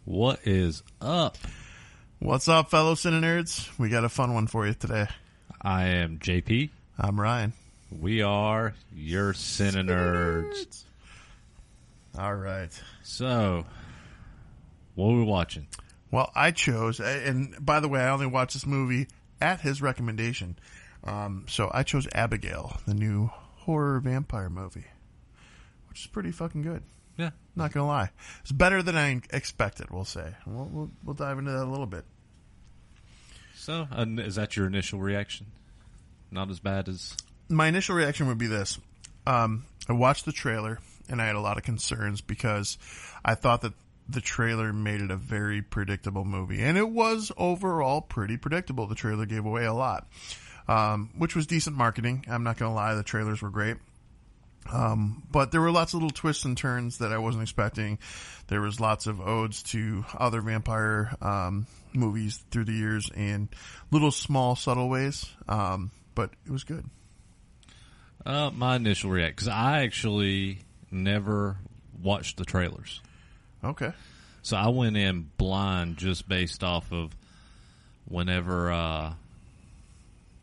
What is up? What's up, fellow CineNerds? We got a fun one for you today. I am JP. I'm Ryan. We are your CineNerds. All right. So, what are we watching? Well, I chose, and by the way, I only watched this movie at his recommendation. So I chose Abigail, the new horror vampire movie, which is pretty fucking good. Yeah. Not going to lie. It's better than I expected, we'll say. We'll dive into that a little bit. So, is that your initial reaction? Not as bad as... My initial reaction would be this. I watched the trailer, and I had a lot of concerns because I thought that the trailer made it a very predictable movie. And it was overall pretty predictable. The trailer gave away a lot, which was decent marketing. I'm not going to lie. The trailers were great. But there were lots of little twists and turns that I wasn't expecting. There was lots of odes to other vampire movies through the years in little small subtle ways. But it was good. My initial reaction, because I actually never watched the trailers. Okay. So I went in blind just based off of whenever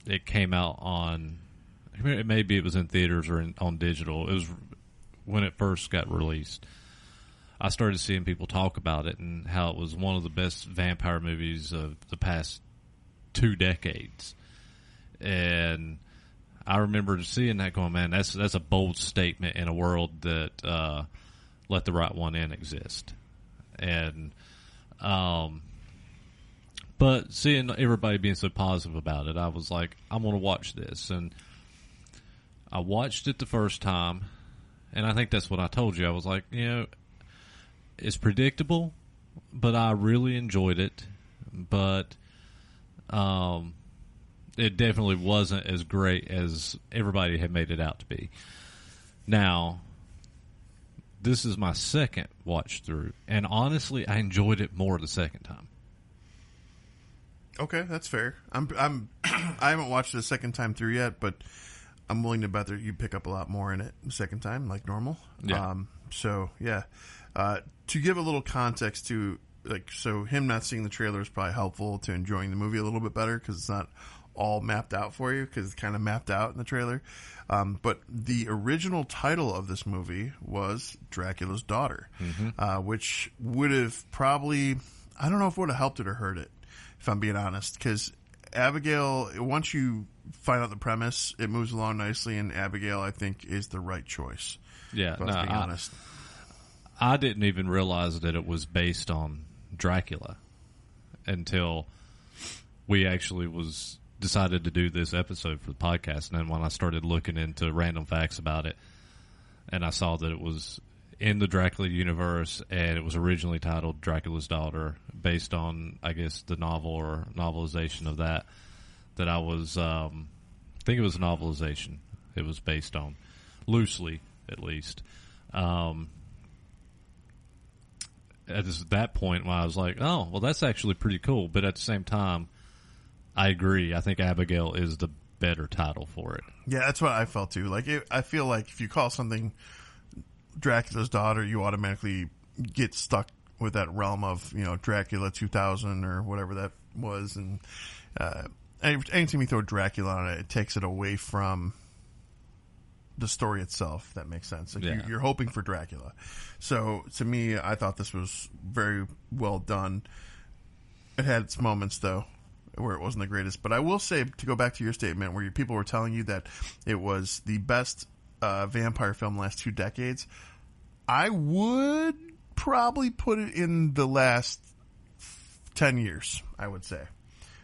it came out on... Maybe it was in theaters or on digital. It was when it first got released. I started seeing people talk about it and how it was one of the best vampire movies of the past 2 decades. And I remember seeing that going, man, that's a bold statement in a world that Let the Right One In exist. And but seeing everybody being so positive about it, I was like, I'm going to watch this. And I watched it the first time, and I think that's what I told you. I was like, it's predictable, but I really enjoyed it. But it definitely wasn't as great as everybody had made it out to be. Now, this is my second watch through, and honestly, I enjoyed it more the second time. Okay, that's fair. I haven't watched it a second time through yet, but I'm willing to bet that you pick up a lot more in it the second time, like normal. Yeah. To give a little context to, so him not seeing the trailer is probably helpful to enjoying the movie a little bit better because it's not all mapped out for you because it's kind of mapped out in the trailer. But the original title of this movie was Dracula's Daughter, which would have probably, I don't know if it would have helped it or hurt it, if I'm being honest, because Abigail, once you find out the premise, it moves along nicely, and Abigail, I think, is the right choice. Yeah, being honest. I didn't even realize that it was based on Dracula until we actually decided to do this episode for the podcast. And then when I started looking into random facts about it, and I saw that it was in the Dracula universe, and it was originally titled Dracula's Daughter, based on, I guess, the novel or novelization of that I was, I think it was a novelization it was based on, loosely, at least. At that point, when I was like, oh, well, that's actually pretty cool. But at the same time, I agree. I think Abigail is the better title for it. Yeah, that's what I felt, too. I feel like if you call something Dracula's Daughter, you automatically get stuck with that realm of, Dracula 2000 or whatever that was. And anytime you throw Dracula on it, it takes it away from the story itself. That makes sense. You're hoping for Dracula. So to me, I thought this was very well done. It had its moments, though, where it wasn't the greatest. But I will say, to go back to your statement where people were telling you that it was the best vampire film in the last 2 decades, I would probably put it in the last 10 years, I would say.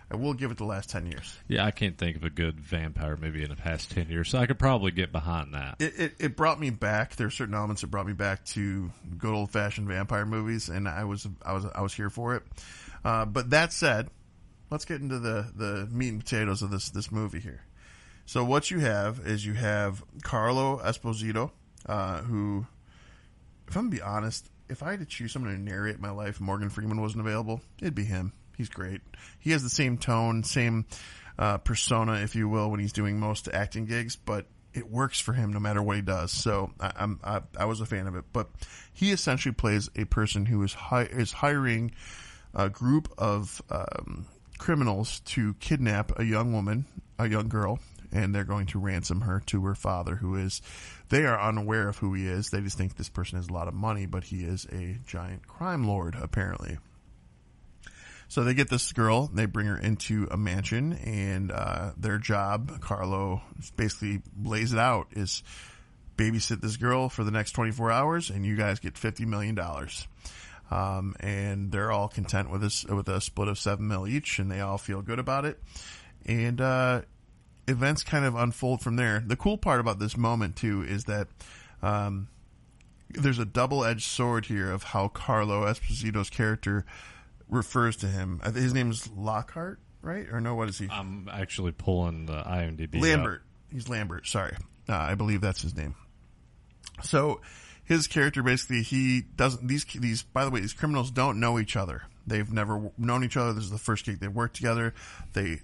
I will give it the last 10 years. Yeah, I can't think of a good vampire movie in the past 10 years, so I could probably get behind that. It brought me back. There are certain elements that brought me back to good old-fashioned vampire movies, and I was here for it. But that said, let's get into the meat and potatoes of this movie here. So what you have is Carlo Esposito, who, if I'm going to be honest, if I had to choose someone to narrate my life, Morgan Freeman wasn't available, it'd be him. He's great. He has the same tone, same persona, if you will, when he's doing most acting gigs, but it works for him no matter what he does. So I was a fan of it. But he essentially plays a person who is hiring a group of criminals to kidnap a young woman, a young girl, and they're going to ransom her to her father, they are unaware of who he is. They just think this person has a lot of money, but he is a giant crime lord, apparently. So they get this girl, they bring her into a mansion, and their job, Carlo basically lays it out, is babysit this girl for the next 24 hours, and you guys get $50 million. And they're all content with a split of $7 million each, and they all feel good about it. And events kind of unfold from there. The cool part about this moment, too, is that there's a double-edged sword here of how Carlo Esposito's character refers to him. His name is Lockhart, right? Or no, what is he? I'm actually pulling the IMDb Lambert. up. He's Lambert, sorry. I believe that's his name. So his character basically, he doesn't, these, by the way, these criminals don't know each other. They've never known each other. This is the first gig they've worked together. They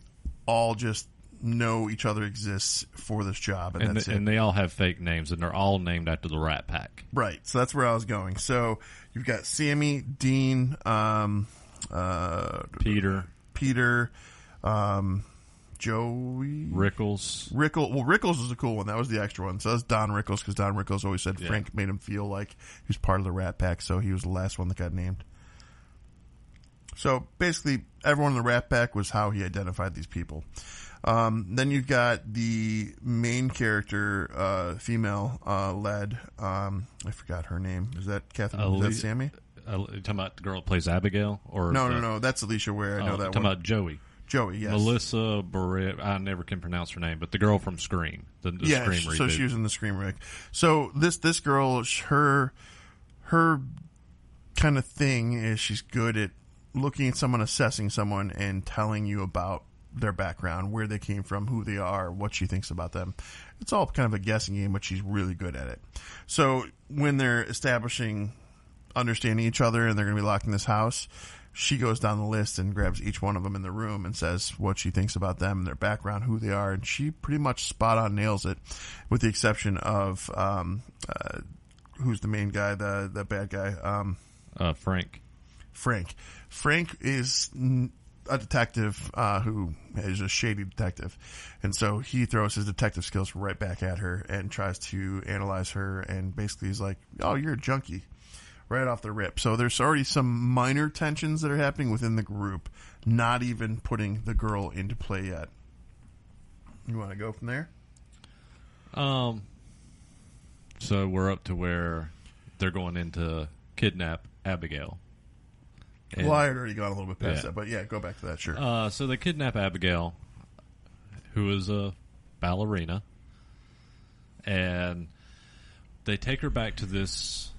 all just know each other exists for this job, and that's it. And they all have fake names, and they're all named after the Rat Pack. Right. So that's where I was going. So you've got Sammy, Dean, Peter, Joey, Rickles. Well, Rickles is a cool one. That was the extra one. So that's Don Rickles, because Don Rickles always said Frank made him feel like he was part of the Rat Pack, so he was the last one that got named. So basically, everyone in the Rat Pack was how he identified these people. Then you've got the main character, female led. I forgot her name. Is that Catherine? Is that Sammy? You talking about the girl that plays Abigail? Or No. That's Alicia Ware. I know that one. Talking about Joey. Joey, yes. Melissa Barrett. I never can pronounce her name, but the girl from Scream. The Scream reboot. So she was in the Scream rig. So this girl, her kind of thing is she's good at looking at someone, assessing someone, and telling you about their background, where they came from, who they are, what she thinks about them. It's all kind of a guessing game, but she's really good at it. So when they're establishing understanding each other and they're going to be locked in this house, she goes down the list and grabs each one of them in the room and says what she thinks about them, their background, who they are, and she pretty much spot on nails it, with the exception of who's the main guy, the bad guy, Frank. Frank is a detective who is a shady detective, and so he throws his detective skills right back at her and tries to analyze her, and basically he's like, "Oh, you're a junkie." Right off the rip. So there's already some minor tensions that are happening within the group, not even putting the girl into play yet. You want to go from there? So we're up to where they're going in to kidnap Abigail. Well, I had already gone a little bit past that, but yeah, go back to that, sure. So they kidnap Abigail, who is a ballerina, and they take her back to this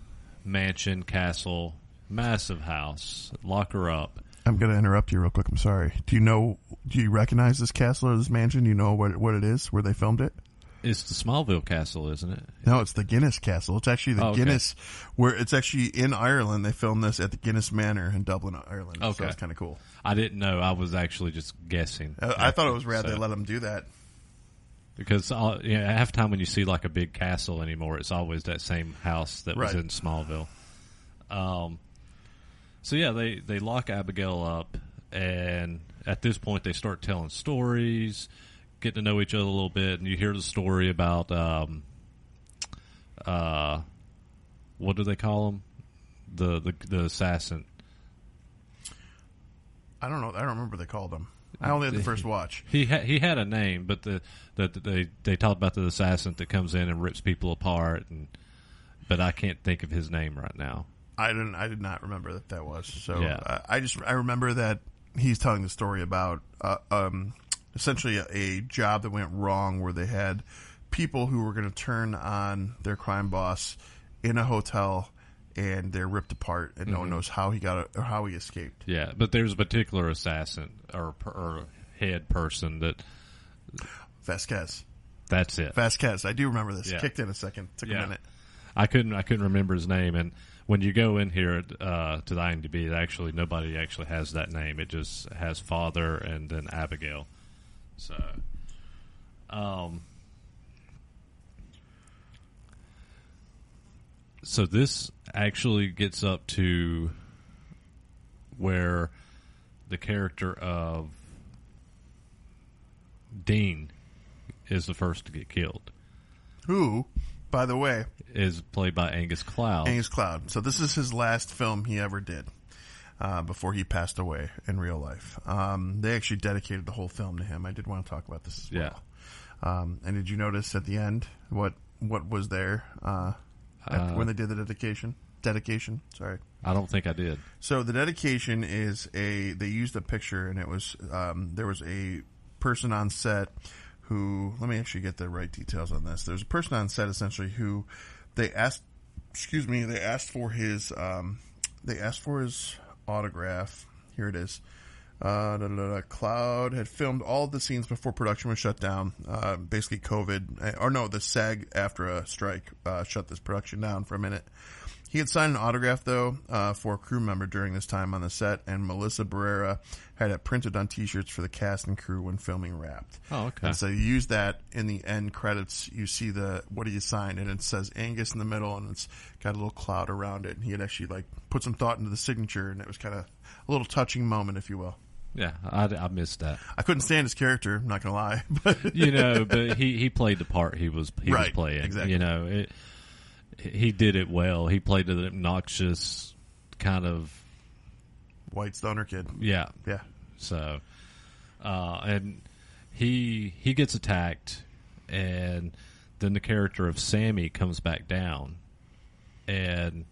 mansion, castle, massive house, lock her up. I'm going to interrupt you real quick. I'm sorry. Do you recognize this castle or this mansion? Do you know what it is, where they filmed it? It's the Smallville Castle, isn't it? No, it's the Guinness Castle. It's actually the Guinness, where it's actually in Ireland. They filmed this at the Guinness Manor in Dublin, Ireland. Okay. So it's kind of cool. I didn't know. I was actually just guessing. I thought it was rad they let them do that. Because half the time when you see like a big castle anymore, it's always that same house that was in Smallville. So yeah, they lock Abigail up, and at this point they start telling stories, get to know each other a little bit, and you hear the story about what do they call him? The assassin. I don't know. I don't remember what they called him. I only had the first watch. He had a name, but they talked about the assassin that comes in and rips people apart, but I can't think of his name right now. I did not remember that was. So yeah. I remember that he's telling the story about essentially a job that went wrong, where they had people who were going to turn on their crime boss in a hotel, and they're ripped apart, and no one knows how he got it or how he escaped. Yeah, but there's a particular assassin or head person that Vasquez. That's it. Vasquez. I do remember this. Yeah. Kicked in a second. Took a minute. I couldn't remember his name, and when you go in here to the IMDb, nobody actually has that name. It just has father and then Abigail. So, So this actually gets up to where the character of Dean is the first to get killed. Who, by the way, is played by Angus Cloud. Angus Cloud. So this is his last film he ever did before he passed away in real life. They actually dedicated the whole film to him. I did want to talk about this as well. Yeah. And did you notice at the end what was there when they did the dedication? Sorry. I don't think I did. So the dedication is they used a picture, and it was there was a person on set who, let me actually get the right details on this. There's a person on set essentially who they asked for his autograph. Here it is. Cloud had filmed all of the scenes before production was shut down. Basically COVID, or no, the SAG after a strike shut this production down for a minute. He had signed an autograph, though, for a crew member during this time on the set, and Melissa Barrera had it printed on T-shirts for the cast and crew when filming Wrapped. Oh, okay. And so you use that in the end credits. You see what he signed, and it says Angus in the middle, and it's got a little cloud around it. And he had actually put some thought into the signature, and it was kind of a little touching moment, if you will. Yeah, I missed that. I couldn't stand his character, I'm not going to lie. But but he played the part he was playing. Exactly. He did it well. He played an obnoxious kind of white stoner kid. Yeah. Yeah. So, and he gets attacked, and then the character of Sammy comes back down and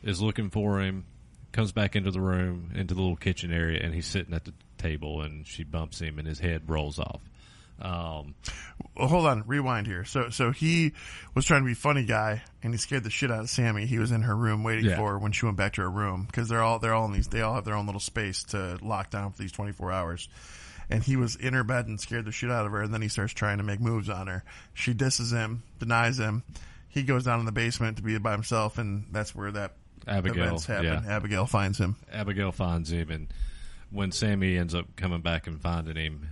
is looking for him, comes back into the room, into the little kitchen area, and he's sitting at the table, and she bumps him, and his head rolls off. Well, hold on, rewind here. So he was trying to be funny guy, and he scared the shit out of Sammy. He was in her room waiting for her when she went back to her room, because they all have their own little space to lock down for these 24 hours. And he was in her bed and scared the shit out of her, and then he starts trying to make moves on her. She disses him, denies him. He goes down in the basement to be by himself, and that's where that events happen. Yeah. Abigail finds him. And when Sammy ends up coming back and finding him,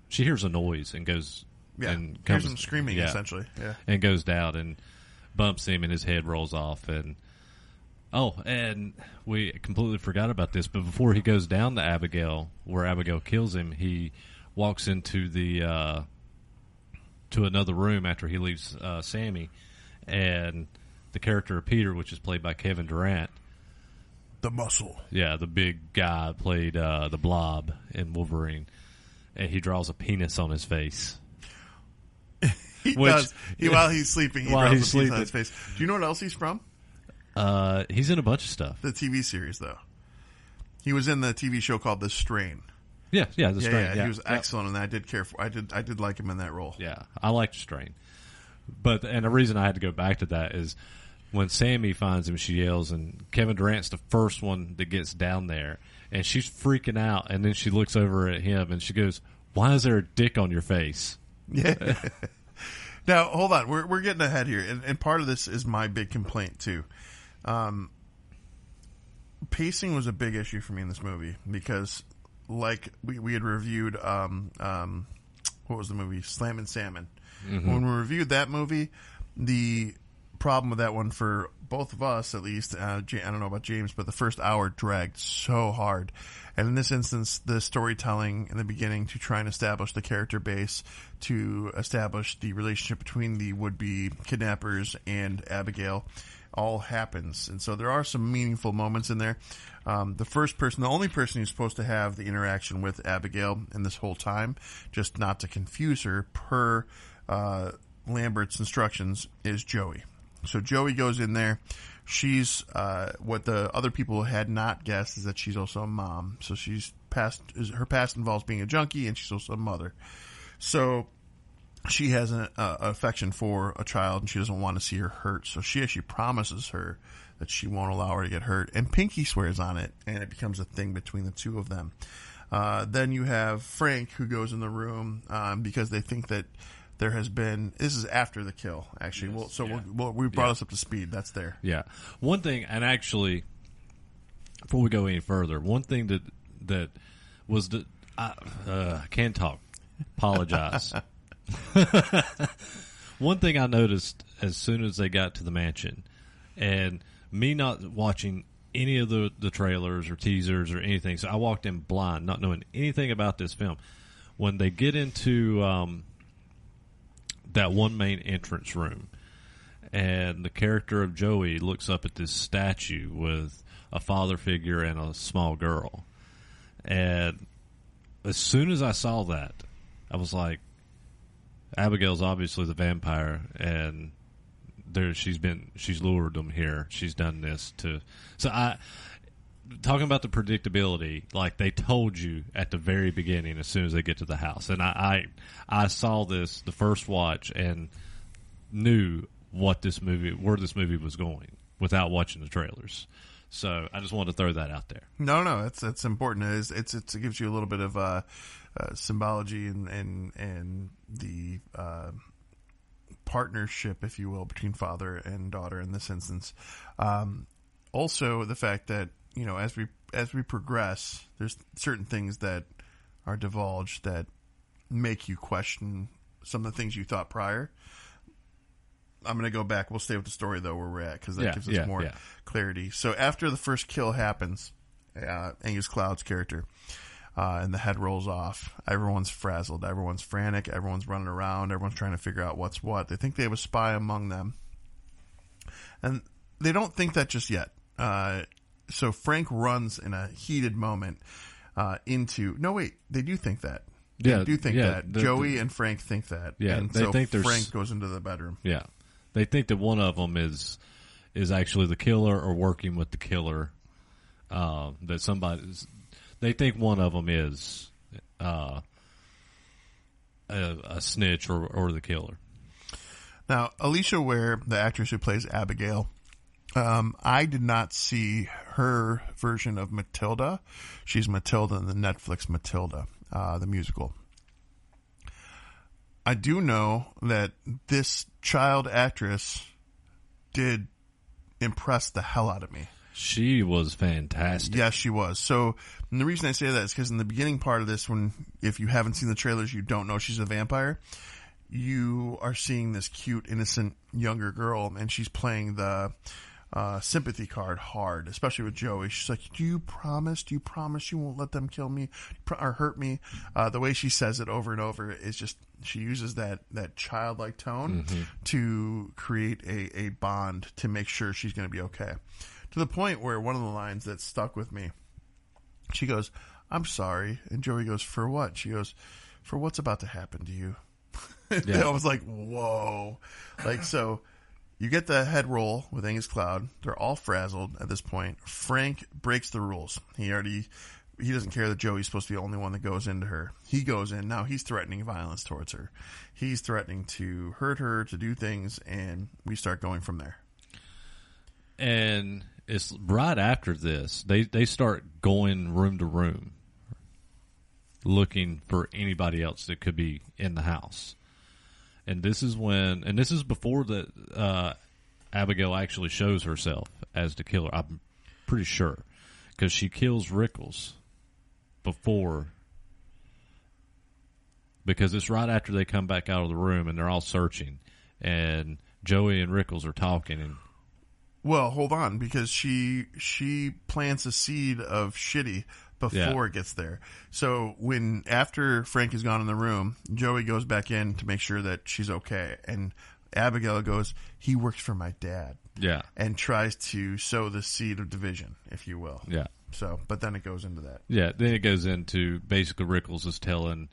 she hears a noise and goes and hears him screaming essentially. Yeah. And goes down and bumps him, and his head rolls off. And we completely forgot about this, but before he goes down to Abigail, where Abigail kills him, he walks into the to another room after he leaves Sammy, and the character of Peter, which is played by Kevin Durant, the Muscle. Yeah, the big guy played the Blob in Wolverine. And he draws a penis on his face. He does. While he's sleeping, he draws a penis on his face. Do you know what else he's from? He's in a bunch of stuff. The TV series, though. He was in the TV show called The Strain. The Strain. Yeah, he was excellent, and I did like him in that role. Yeah, I liked Strain. And the reason I had to go back to that is when Sammy finds him, she yells, and Kevin Durant's the first one that gets down there. And she's freaking out, and then she looks over at him, and she goes, "Why is there a dick on your face?" Yeah. Now, hold on. We're getting ahead here, and part of this is my big complaint, too. Pacing was a big issue for me in this movie, because, like, we had reviewed, what was the movie? Slammin' Salmon. Mm-hmm. When we reviewed that movie, the problem with that one for both of us, at least, I don't know about James, but the first hour dragged so hard. And in this instance, the storytelling in the beginning to try and establish the character base, to establish the relationship between the would-be kidnappers and Abigail, all happens. And so there are some meaningful moments in there. The only person who's supposed to have the interaction with Abigail in this whole time, just not to confuse her, per Lambert's instructions, is Joey. So Joey goes in there. She's what the other people had not guessed is that she's also a mom. So her past involves being a junkie, and she's also a mother. So she has an affection for a child, and she doesn't want to see her hurt. So she actually promises her that she won't allow her to get hurt. And Pinky swears on it, and it becomes a thing between the two of them. Then you have Frank, who goes in the room because they think that there has been. This is after the kill, actually. Yes, we brought us up to speed. That's there. Yeah. One thing, and actually, before we go any further, one thing that was I can't talk. Apologize. One thing I noticed as soon as they got to the mansion. And me not watching any of the trailers or teasers or anything, so I walked in blind, not knowing anything about this film. When they get into that one main entrance room, and the character of Joey looks up at this statue with a father figure and a small girl. And as soon as I saw that, I was like, Abigail's obviously the vampire, and she's lured them here. She's done this to. So talking about the predictability, like they told you at the very beginning as soon as they get to the house. And I saw this the first watch and knew where this movie was going without watching the trailers. So I just wanted to throw that out there. No, it's important. It gives you a little bit of symbology and the partnership, if you will, between father and daughter in this instance. Also, the fact that as we progress, there's certain things that are divulged that make you question some of the things you thought prior. I'm going to go back. We'll stay with the story, though, where we're at, because that gives us more clarity. So after the first kill happens, Angus Cloud's character, and the head rolls off, everyone's frazzled. Everyone's frantic. Everyone's running around. Everyone's trying to figure out what's what. They think they have a spy among them. And they don't think that just yet. So Frank runs in a heated moment into... No, wait. They do think that. They do think that. Joey and Frank think that. Yeah, and they think Frank goes into the bedroom. Yeah. They think that one of them is actually the killer or working with the killer. They think one of them is a snitch or the killer. Now, Alicia Ware, the actress who plays Abigail, I did not see her version of Matilda. She's Matilda in the Netflix Matilda, the musical. I do know that this child actress did impress the hell out of me. She was fantastic. Yes, she was. So, and the reason I say that is because in the beginning part of this, if you haven't seen the trailers, you don't know she's a vampire. You are seeing this cute, innocent, younger girl, and she's playing the sympathy card hard, especially with Joey. She's like, do you promise you won't let them kill me or hurt me? The way she says it over and over is just, she uses that childlike tone to create a bond to make sure she's going to be okay. To the point where one of the lines that stuck with me, she goes, I'm sorry. And Joey goes, for what? She goes, for what's about to happen to you. I was like, whoa. Like, so you get the head roll with Angus Cloud. They're all frazzled at this point. Frank breaks the rules. He doesn't care that Joey's supposed to be the only one that goes into her. He goes in. Now he's threatening violence towards her. He's threatening to hurt her, to do things, and we start going from there. And it's right after this, they start going room to room looking for anybody else that could be in the house. And this is before that Abigail actually shows herself as the killer. I'm pretty sure, because she kills Rickles before, because it's right after they come back out of the room and they're all searching, and Joey and Rickles are talking. And well, hold on, because she plants a seed of shitty before it gets there. So after Frank is gone in the room, Joey goes back in to make sure that she's okay, and Abigail goes, he works for my dad. Yeah. And tries to sow the seed of division, if you will. Yeah. So, but then it goes into that. Yeah, then it goes into basically Rickles is telling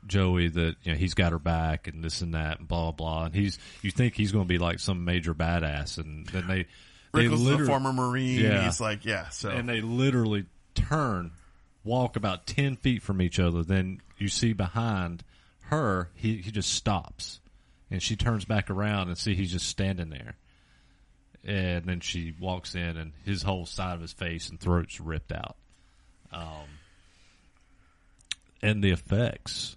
Joey that he's got her back and this and that and blah blah blah, and you think he's going to be like some major badass, and then Rickles is a former Marine. Yeah. He's like, so, and they literally walk about 10 feet from each other. Then you see behind her, he just stops, and she turns back around and see he's just standing there. And then she walks in, and his whole side of his face and throat's ripped out. And the effects.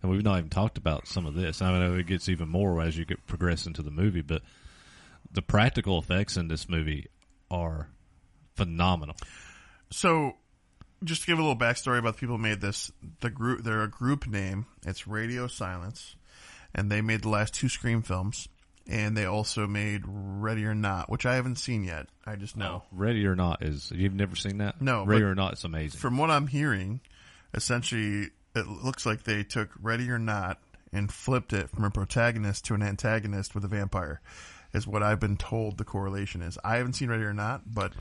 And we've not even talked about some of this. I know it gets even more as you progress into the movie, but the practical effects in this movie are phenomenal. So, just to give a little backstory about the people who made this, they're a group name. It's Radio Silence, and they made the last two Scream films. and they also made Ready or Not, which I haven't seen yet. I just know. Ready or Not you've never seen that? No. Ready or Not is amazing. From what I'm hearing, essentially, it looks like they took Ready or Not and flipped it from a protagonist to an antagonist with a vampire, is what I've been told the correlation is. I haven't seen Ready or Not, but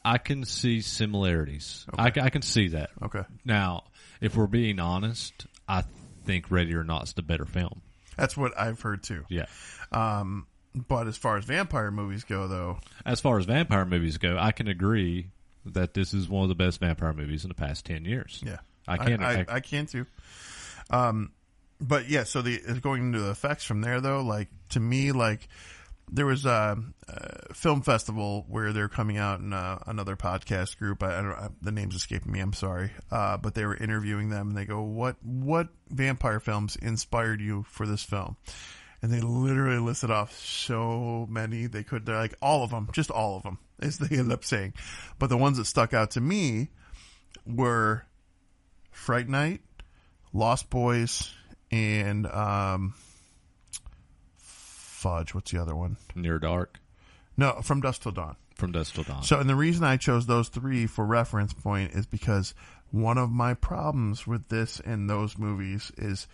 I can see similarities. Okay. I can see that. Okay. Now, if we're being honest, I think Ready or Not's the better film. That's what I've heard too. Yeah. But as far as vampire movies go, though, I can agree that this is one of the best vampire movies in the past 10 years. yeah, I can too. But yeah, so going into the effects from there, though, like to me, like there was a film festival where they're coming out in another podcast group. I don't the name's escaping me. I'm sorry, but they were interviewing them, and they go, "What vampire films inspired you for this film?" And they literally listed off so many. They're like all of them, just all of them, as they ended up saying. But the ones that stuck out to me were Fright Night, Lost Boys, and fudge. What's the other one? Near Dark. No, From Dusk Till Dawn. From Dusk Till Dawn. So, and the reason I chose those three for reference point is because one of my problems with this and those movies is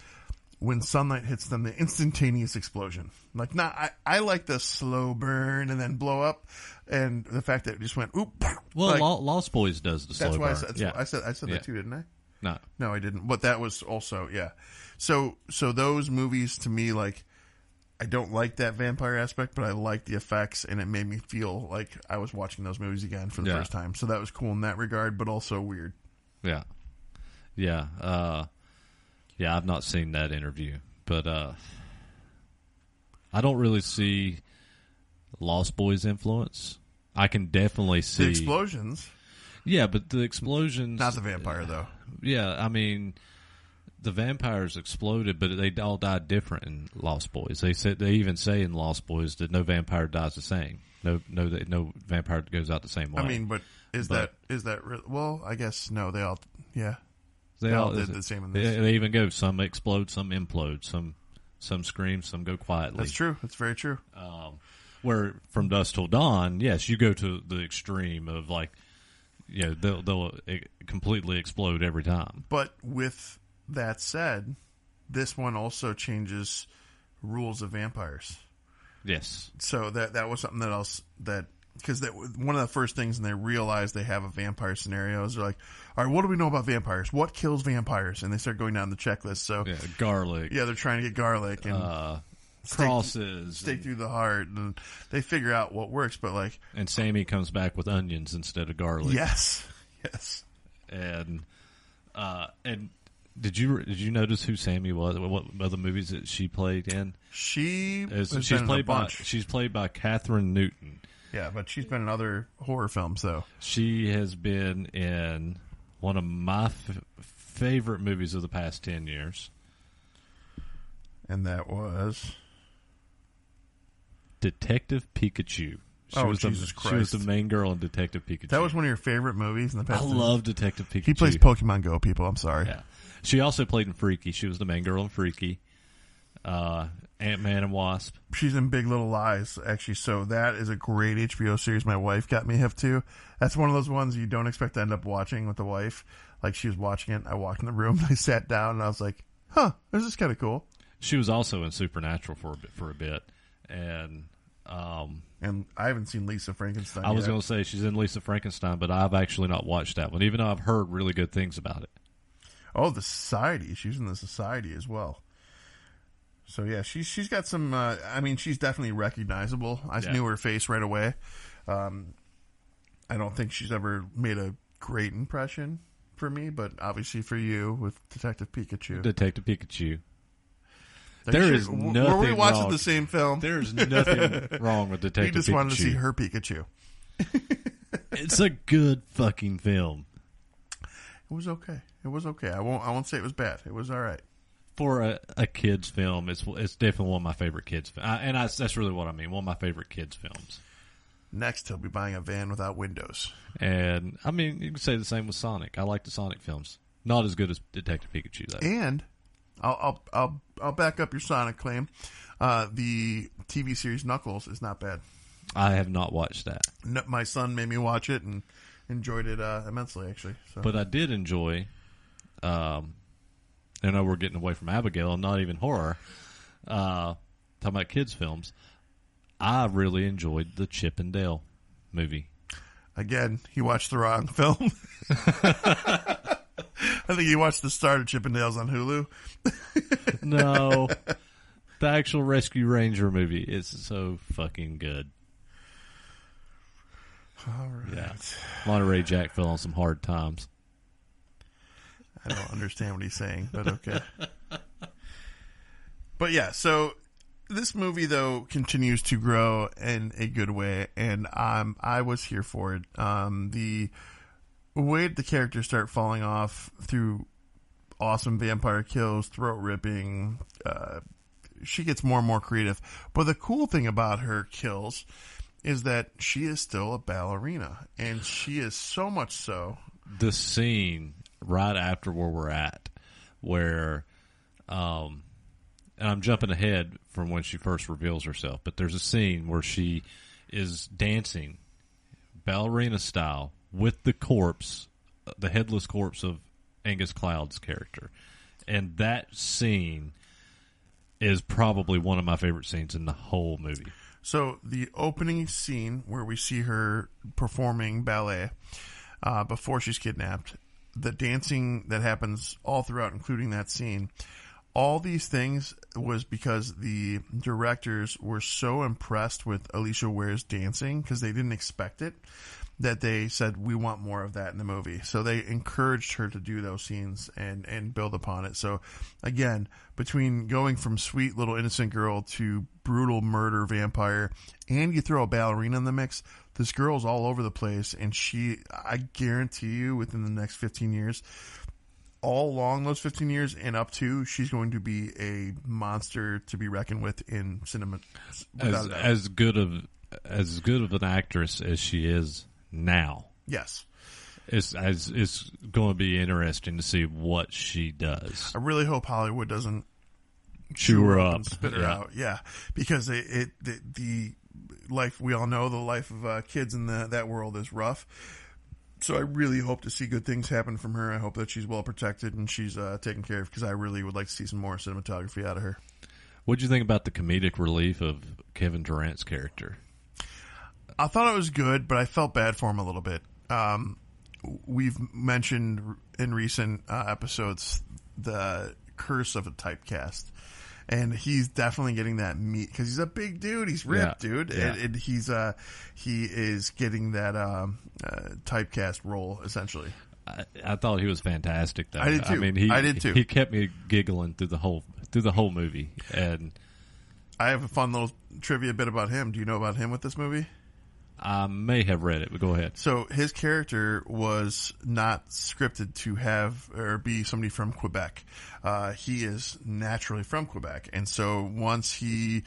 when sunlight hits them, the instantaneous explosion. Like, I like the slow burn and then blow up, and the fact that it just went oop. Well, like, Lost Boys does the slow burn. That's why I said that too, didn't I? No, I didn't. But that was also So those movies to me, like, I don't like that vampire aspect, but I like the effects, and it made me feel like I was watching those movies again for the first time. So that was cool in that regard, but also weird. Yeah. I've not seen that interview, but I don't really see Lost Boys influence. I can definitely see the explosions. Yeah, but the explosions, not the vampire though. Yeah, I mean, the vampires exploded, but they all died different in Lost Boys. They even say in Lost Boys that no vampire dies the same. No vampire goes out the same way. I mean, but is that well? I guess no. They all They all did the same in this. They even go, some explode, some implode, some scream, some go quietly. That's true. That's very true. Where From Dusk Till Dawn, yes, you go to the extreme of like, they'll completely explode every time. But with that said, this one also changes rules of vampires. Yes. So that was something because one of the first things, and they realize they have a vampire scenario, is they're like, all right, what do we know about vampires? What kills vampires? And they start going down the checklist. So garlic. Yeah, they're trying to get garlic and crosses, stake through the heart, and they figure out what works. But like, and Sammy comes back with onions instead of garlic. Yes. And did you notice who Sammy was? What other movies that she played in? She's played by Catherine Newton. Yeah, but she's been in other horror films, though. She has been in one of my favorite movies of the past 10 years. And that was? Detective Pikachu. Jesus Christ. She was the main girl in Detective Pikachu. That was one of your favorite movies in the past. I love Detective Pikachu. He plays Pokemon Go, people. I'm sorry. Yeah. She also played in Freaky. She was the main girl in Freaky. Ant-Man and Wasp. She's in Big Little Lies, actually. So that is a great HBO series my wife got me hip to. That's one of those ones you don't expect to end up watching with the wife. Like, she was watching it, I walked in the room, I sat down, and I was like, huh, this is kind of cool. She was also in Supernatural for a bit. And I haven't seen Lisa Frankenstein I was going to say, she's in Lisa Frankenstein, but I've actually not watched that one, even though I've heard really good things about it. Oh, The Society. She's in The Society as well. So yeah, she's got some. She's definitely recognizable. I knew her face right away. I don't think she's ever made a great impression for me, but obviously for you with Detective Pikachu. Detective Pikachu. There is nothing wrong. Were we watching the same film? There's nothing wrong with Detective Pikachu. We just wanted to see her Pikachu. It's a good fucking film. It was okay. I won't say it was bad. It was all right. For a kid's film, it's definitely one of my favorite kids. That's really what I mean. One of my favorite kids films. Next, he'll be buying a van without windows. And I mean, you can say the same with Sonic. I like the Sonic films. Not as good as Detective Pikachu, though. And I'll back up your Sonic claim. The TV series Knuckles is not bad. I have not watched that. No, my son made me watch it and enjoyed it immensely, actually. So. But I did enjoy. I know we're getting away from Abigail and not even horror. Talking about kids' films. I really enjoyed the Chip and Dale movie. Again, he watched the wrong film. I think he watched the start of Chip and Dale's on Hulu. No. The actual Rescue Ranger movie is so fucking good. All right. Yeah. Monterey Jack fell on some hard times. I don't understand what he's saying, but okay. But yeah, so this movie, though, continues to grow in a good way, and I was here for it. The way the characters start falling off through awesome vampire kills, throat ripping, she gets more and more creative. But the cool thing about her kills is that she is still a ballerina, and she is so much so. The scene right after where we're at, where, and I'm jumping ahead from when she first reveals herself, but there's a scene where she is dancing ballerina style with the corpse, the headless corpse of Angus Cloud's character. And that scene is probably one of my favorite scenes in the whole movie. So the opening scene where we see her performing ballet before she's kidnapped, the dancing that happens all throughout, including that scene, all these things was because the directors were so impressed with Alicia Ware's dancing because they didn't expect it, that they said, we want more of that in the movie. So they encouraged her to do those scenes and build upon it. So again, between going from sweet little innocent girl to brutal murder vampire, and you throw a ballerina in the mix, this girl's all over the place. And I guarantee you within the next 15 years, all along those 15 years and up to, she's going to be a monster to be reckoned with in cinema. As good of an actress as she is now. Yes. It's going to be interesting to see what she does. I really hope Hollywood doesn't chew her up and spit her out. Yeah, because the life, we all know the life of kids in that world is rough. So I really hope to see good things happen from her. I hope that she's well protected and she's taken care of, because I really would like to see some more cinematography out of her. What did you think about the comedic relief of Kevin Durant's character? I thought it was good, but I felt bad for him a little bit. We've mentioned in recent episodes the curse of a typecast, and he's definitely getting that meat because he's a big dude. He's ripped, dude, yeah. And he is getting that typecast role essentially. I thought he was fantastic, though. I did too. I mean, I did too. He kept me giggling through the whole movie, and I have a fun little trivia bit about him. Do you know about him with this movie? I may have read it, but go ahead. So his character was not scripted to have or be somebody from Quebec. He is naturally from Quebec. And so once he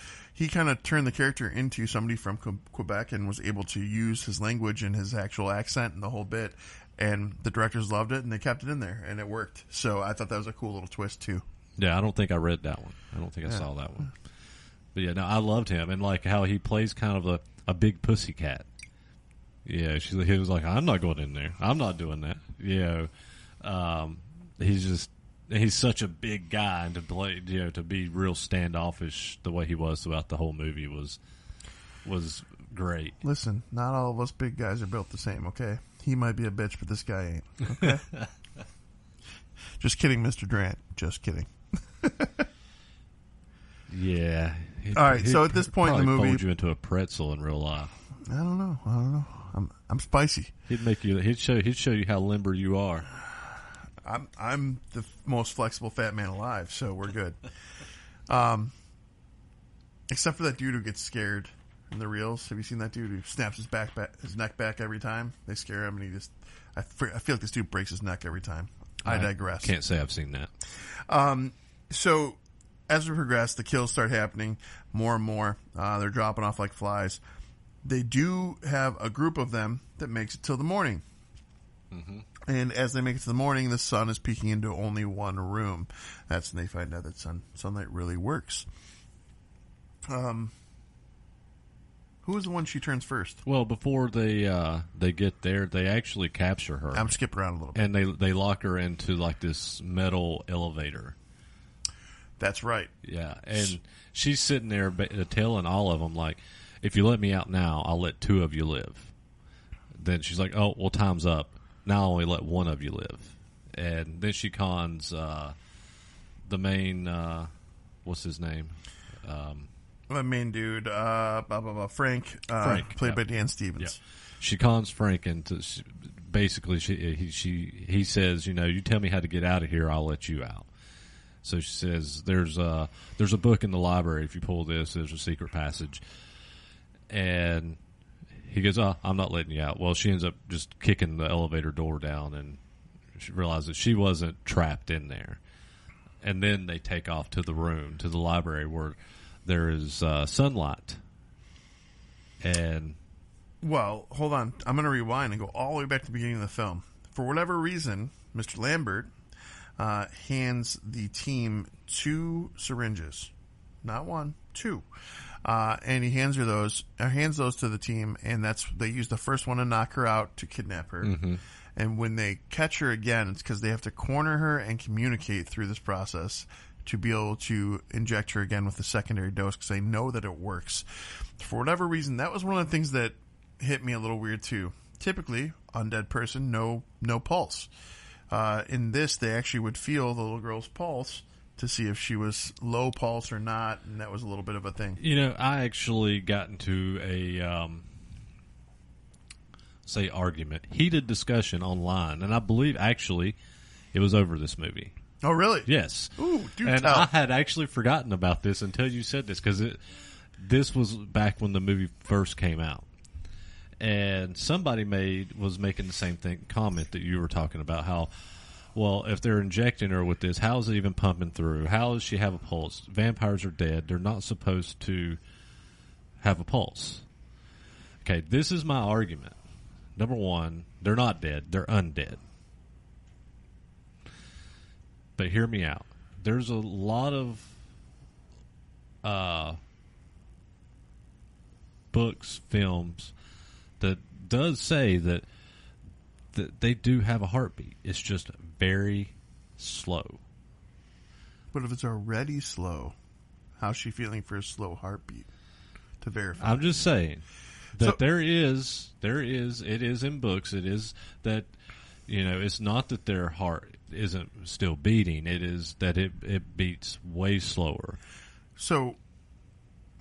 kind of turned the character into somebody from Quebec and was able to use his language and his actual accent and the whole bit. And the directors loved it and they kept it in there and it worked. So I thought that was a cool little twist too. Yeah, I don't think I read that one. I don't think I saw that one. But yeah, no, I loved him, and like how he plays kind of a big pussycat. Yeah, he was like, I'm not going in there. I'm not doing that. He's such a big guy, and to play, to be real standoffish the way he was throughout the whole movie was great. Listen, not all of us big guys are built the same. Okay, he might be a bitch, but this guy ain't. Okay, just kidding, Mr. Durant. Just kidding. Yeah. All right. So at this point in the movie, fold you into a pretzel in real life. I don't know. I'm spicy. He'd show you how limber you are. I'm the most flexible fat man alive, so we're good. Except for that dude who gets scared in the reels. Have you seen that dude who snaps his neck back every time? They scare him, and I feel like this dude breaks his neck every time. I digress. Can't say I've seen that. So as we progress, the kills start happening more and more. They're dropping off like flies. They do have a group of them that makes it till the morning. Mm-hmm. And as they make it to the morning, the sun is peeking into only one room. That's when they find out that sunlight really works. Who is the one she turns first? Well, before they get there, they actually capture her. I'm skipping around a little bit. And they lock her into like this metal elevator. That's right. Yeah, and she's sitting there telling all of them, like, if you let me out now, I'll let 2 of you live. Then she's like, oh, well, time's up. Now I'll only let 1 of you live. And then she cons the main, what's his name? The main dude, Frank, played by Dan Stevens. Yep. She cons Frank into basically he says, you tell me how to get out of here, I'll let you out. So she says, there's a book in the library. If you pull this, there's a secret passage. And he goes, oh, I'm not letting you out. Well, she ends up just kicking the elevator door down, and she realizes she wasn't trapped in there. And then they take off to the library where there is sunlight. And well, hold on. I'm going to rewind and go all the way back to the beginning of the film. For whatever reason, Mr. Lambert hands the team 2 syringes. Not 1, 2. And he hands those to the team, and they use the first one to knock her out to kidnap her. Mm-hmm. And when they catch her again, it's because they have to corner her and communicate through this process to be able to inject her again with the secondary dose, because they know that it works. For whatever reason, that was one of the things that hit me a little weird too. Typically, undead person, no pulse. In this, they actually would feel the little girl's pulse to see if she was low pulse or not, and that was a little bit of a thing. I actually got into a heated discussion online, and I believe actually it was over this movie. Oh, really? Yes. Ooh, do and tell. I had actually forgotten about this until you said this, because this was back when the movie first came out. And somebody was making the same comment that you were talking about, how, well, if they're injecting her with this, how is it even pumping through? How does she have a pulse? Vampires are dead. They're not supposed to have a pulse. Okay, this is my argument. Number one, they're not dead. They're undead. But hear me out. There's a lot of books, films that does say that they do have a heartbeat. It's just very slow. But if it's already slow, how's she feeling for a slow heartbeat to verify? I'm just saying that it is in books. It is that, it's not that their heart isn't still beating. It is that it beats way slower. So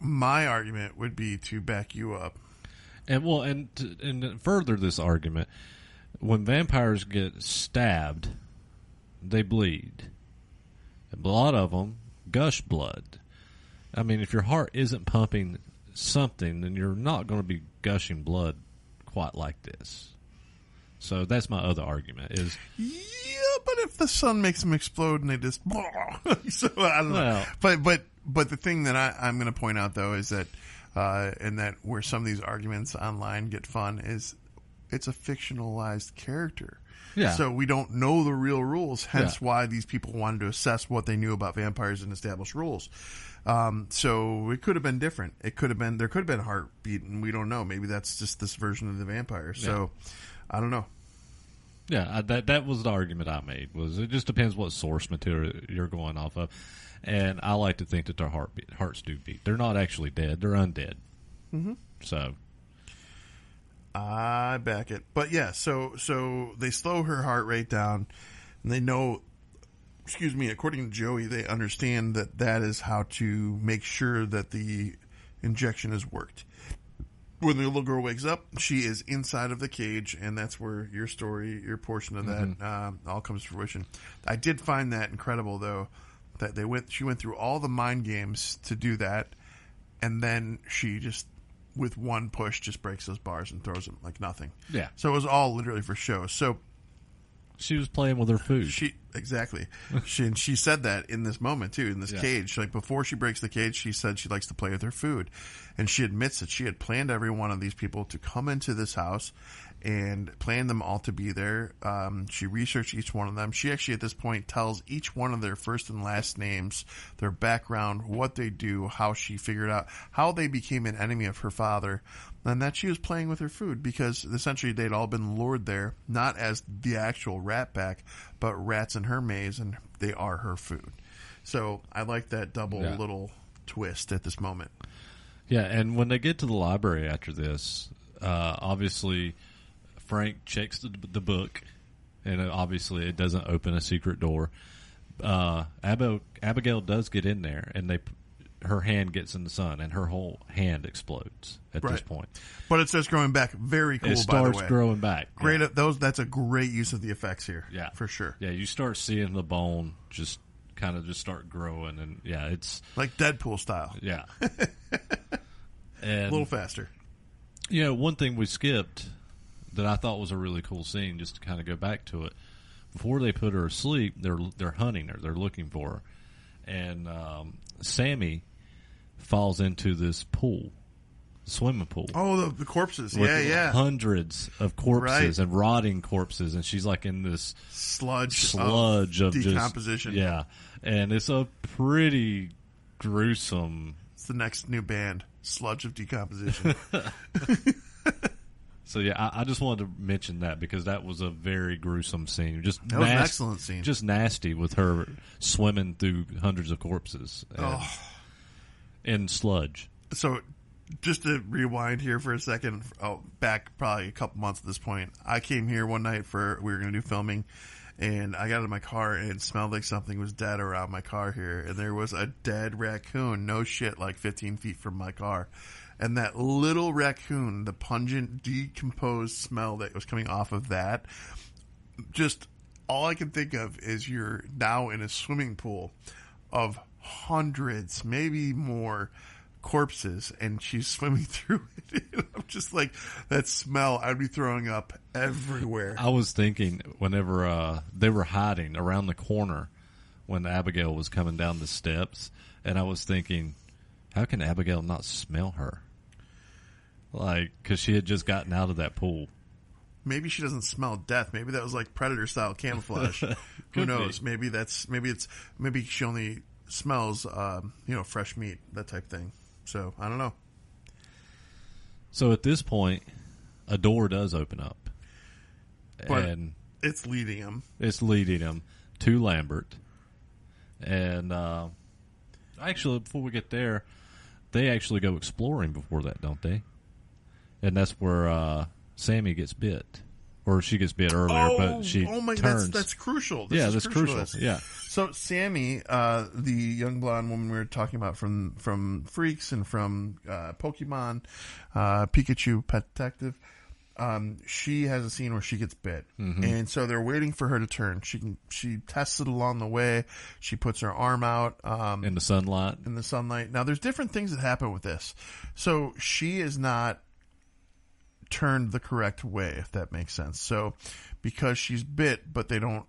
my argument would be to back you up. And further this argument, when vampires get stabbed, they bleed. A lot of them gush blood. I mean, if your heart isn't pumping something, then you're not going to be gushing blood quite like this. So that's my other argument is... Yeah, but if the sun makes them explode and they just... So, I don't know. But the thing that I'm going to point out, though, is that... and that where some of these arguments online get fun is it's a fictionalized character. Yeah. So we don't know the real rules, hence why these people wanted to assess what they knew about vampires and establish rules. So it could have been different. There could have been heartbeat, and we don't know. Maybe that's just this version of the vampire. So I don't know. Yeah, that was the argument I made. Was it just depends what source material you're going off of. And I like to think that their hearts do beat. They're not actually dead. They're undead. Mm-hmm. So I back it. But yeah, so they slow her heart rate down, and they know, according to Joey, they understand that is how to make sure that the injection has worked. When the little girl wakes up, she is inside of the cage, and that's where your portion of that all comes to fruition. I did find that incredible, though, that she went through all the mind games to do that, and then she just, with one push, just breaks those bars and throws them like nothing. Yeah. So it was all literally for show. So she was playing with her food. Exactly. She said that in this moment, too, in this cage. Like, before she breaks the cage, she said she likes to play with her food. And she admits that she had planned every one of these people to come into this house and planned them all to be there. She researched each one of them. She actually, at this point, tells each one of their first and last names, their background, what they do, how she figured out, how they became an enemy of her father, and that she was playing with her food because essentially they'd all been lured there, not as the actual rat pack, but rats in her maze, and they are her food. So I like that double little twist at this moment. Yeah, and when they get to the library after this, obviously Frank checks the book, and obviously it doesn't open a secret door. Abigail does get in there, and her hand gets in the sun, and her whole hand explodes at this point. But it starts growing back. Very cool, by the way. It starts growing back. Great. That's a great use of the effects here. Yeah, for sure. Yeah, you start seeing the bone just kind of just start growing, and it's like Deadpool style. Yeah, and a little faster. One thing we skipped that I thought was a really cool scene, just to kind of go back to it. Before they put her asleep, they're hunting her. They're looking for her, and Sammy falls into this pool, swimming pool. Oh, the corpses. With hundreds of corpses and rotting corpses, and she's like in this sludge of Just, decomposition. yeah, and it's a pretty gruesome. It's the next new band, Sludge of Decomposition. So I just wanted to mention that because that was a very gruesome scene. That was an excellent scene. Just nasty with her swimming through hundreds of corpses in sludge. So, just to rewind here for a second, back probably a couple months at this point, I came here one night we were going to do filming, and I got out of my car and it smelled like something was dead around my car here, and there was a dead raccoon, no shit, like 15 feet from my car. And that little raccoon, the pungent, decomposed smell that was coming off of that, just all I can think of is you're now in a swimming pool of hundreds, maybe more, corpses, and she's swimming through it. I'm just like, that smell, I'd be throwing up everywhere. I was thinking whenever they were hiding around the corner when Abigail was coming down the steps, and I was thinking, how can Abigail not smell her? Like, because she had just gotten out of that pool. Maybe she doesn't smell death. Maybe that was like Predator style camouflage. Who knows? Maybe she only smells, fresh meat, that type thing. So I don't know. So at this point, a door does open up, and it's leading him. It's leading him to Lambert, and actually, before we get there, they actually go exploring before that, don't they? And that's where Sammy gets bit. Or she gets bit earlier, but she turns. That's crucial. That's crucial. Yeah. So Sammy, the young blonde woman we were talking about from Freaks and from Pokemon, Pikachu Pet Detective, she has a scene where she gets bit, and so they're waiting for her to turn. She tests it along the way. She puts her arm out in the sunlight. Now, there's different things that happen with this. So she is not turned the correct way, if that makes sense. So because she's bit, but they don't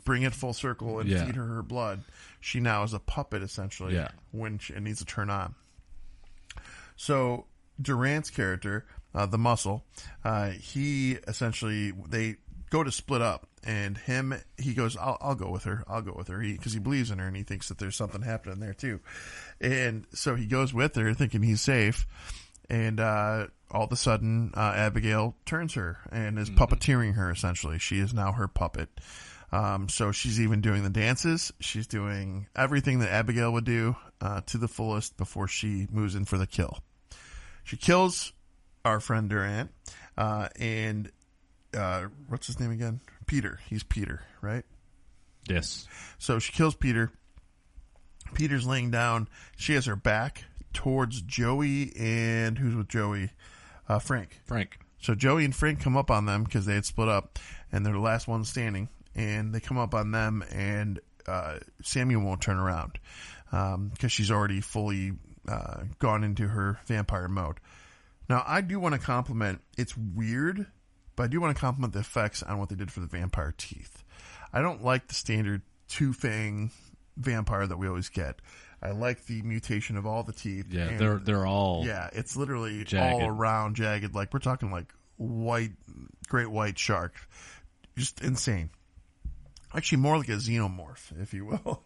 bring it full circle and feed her blood, she now is a puppet essentially when it needs to turn on. So Durant's character, the muscle, he essentially, they go to split up, and he goes, I'll go with her because he believes in her and he thinks that there's something happening there too. And so he goes with her thinking he's safe, and all of a sudden, Abigail turns her and is puppeteering her, essentially. She is now her puppet. So she's even doing the dances. She's doing everything that Abigail would do to the fullest before she moves in for the kill. She kills our friend Durant, and what's his name again? Peter. He's Peter, right? Yes. So she kills Peter. Peter's laying down. She has her back towards Joey, and who's with Joey? Frank. So Joey and Frank come up on them because they had split up, and they're the last ones standing. And they come up on them, and Samuel won't turn around because she's already fully gone into her vampire mode. Now, I do want to compliment. It's weird, but I do want to compliment the effects on what they did for the vampire teeth. I don't like the standard two-fang vampire that we always get. I like the mutation of all the teeth. Yeah, and they're all it's literally jagged. all around jagged. Like we're talking like great white shark, just insane. Actually, more like a xenomorph, if you will.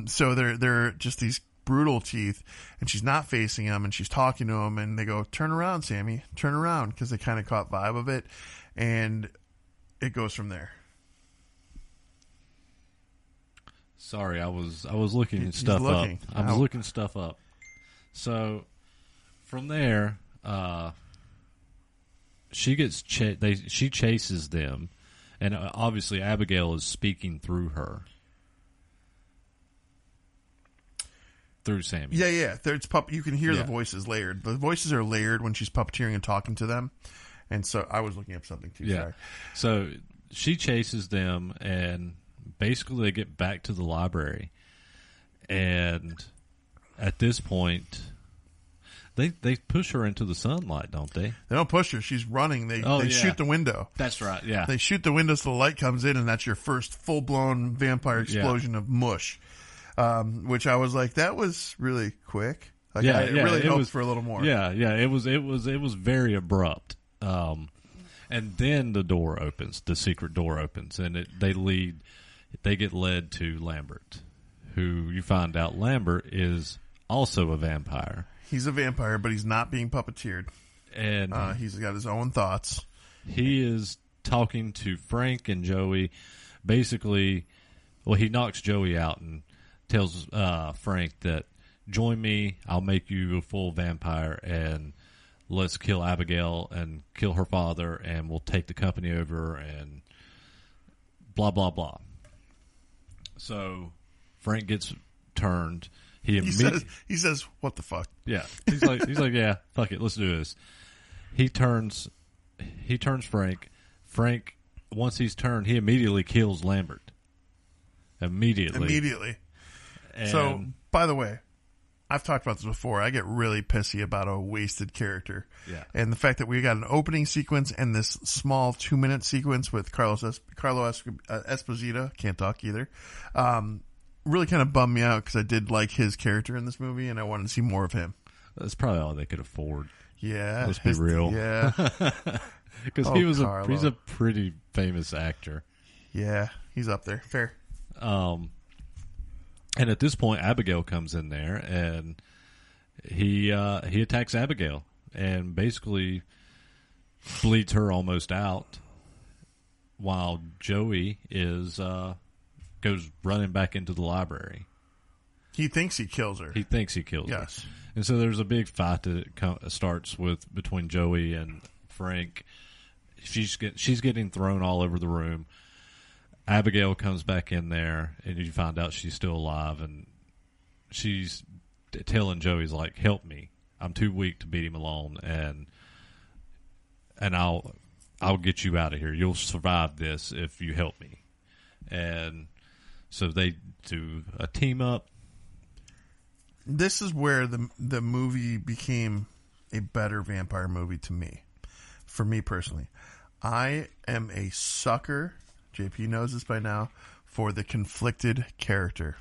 So they're just these brutal teeth, and she's not facing them, and she's talking to them, and they go, "Turn around, Sammy, turn around," because they kind of caught vibe of it, and it goes from there. Sorry, I was looking stuff up. I was looking stuff up. So from there, she chases them, and obviously Abigail is speaking through her, through Sammy. Yeah. You can hear the voices layered. The voices are layered when she's puppeteering and talking to them, and so I was looking up something too. Yeah. Sorry. So she chases them, and basically they get back to the library, and at this point they push her into the sunlight, don't they? They don't push her. She's running. They shoot the window. That's right, yeah. They shoot the window so the light comes in, and that's your first full-blown vampire explosion of mush, which I was like, that was really quick. Like, I really hoped for a little more. Yeah, it was very abrupt. And then the door opens, the secret door opens, and they get led to Lambert, who you find out Lambert is also a vampire. He's a vampire, but he's not being puppeteered. And he's got his own thoughts. He is talking to Frank and Joey. Basically, he knocks Joey out and tells Frank that, join me, I'll make you a full vampire, and let's kill Abigail and kill her father, and we'll take the company over, and blah, blah, blah. So Frank gets turned. He says, "What the fuck?" Yeah, he's like, yeah, fuck it, let's do this. He turns Frank. Frank, once he's turned, he immediately kills Lambert. Immediately. And so, by the way, I've talked about this before. I get really pissy about a wasted character. Yeah. And the fact that we got an opening sequence and this small 2-minute sequence with Carlo Esposito, can't talk either, really kind of bummed me out because I did like his character in this movie and I wanted to see more of him. That's probably all they could afford. Yeah. Let's be real. Yeah. Because he's a pretty famous actor. Yeah. He's up there. Fair. And at this point, Abigail comes in there, and he attacks Abigail and basically bleeds her almost out, while Joey goes running back into the library. He thinks he kills her. Yes. And so there's a big fight that starts between Joey and Frank. She's getting thrown all over the room. Abigail comes back in there, and you find out she's still alive, and she's telling Joey's like, "Help me! I'm too weak to beat him alone, and I'll get you out of here. You'll survive this if you help me." And so they do a team up. This is where the movie became a better vampire movie to me, for me personally. I am a sucker. JP knows this by now, for the conflicted character.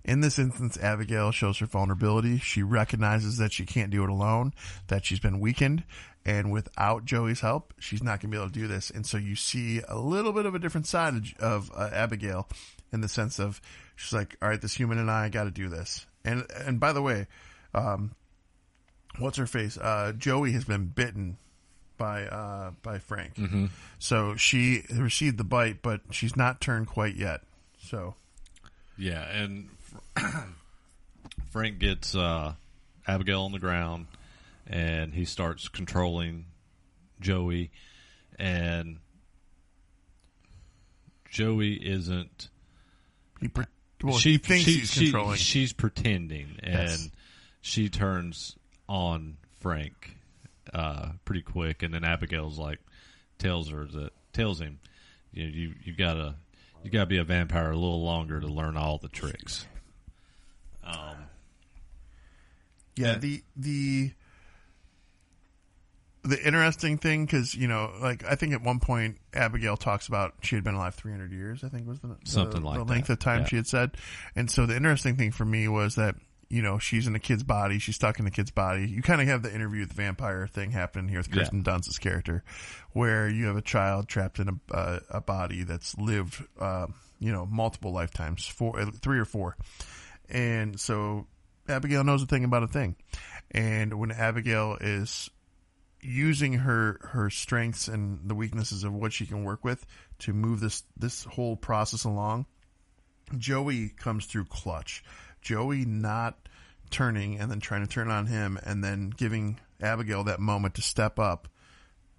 In this instance, Abigail shows her vulnerability. She recognizes that she can't do it alone, that she's been weakened, and without Joey's help, she's not going to be able to do this. And so you see a little bit of a different side of Abigail, in the sense of, she's like, all right, this human and I got to do this. And by the way, what's her face? Joey has been bitten by Frank. Mm-hmm. So she received the bite, but she's not turned quite yet. So yeah, and Frank gets Abigail on the ground, and he starts controlling Joey, and Joey isn't. She thinks he's controlling. She's pretending, and yes. She turns on Frank pretty quick, and then Abigail's like tells him, you gotta be a vampire a little longer to learn all the tricks. The the interesting thing, because, like, I think at one point Abigail talks about she had been alive 300 years, I think was something like the length of time she had said. And so the interesting thing for me was that, she's in a kid's body. She's stuck in a kid's body. You kind of have the interview with the vampire thing happening here with Kirsten Dunst's character, where you have a child trapped in a body that's lived, multiple lifetimes, 3 or 4. And so Abigail knows a thing about a thing. And when Abigail is using her strengths and the weaknesses of what she can work with to move this whole process along, Joey comes through clutch. Joey not turning and then trying to turn on him and then giving Abigail that moment to step up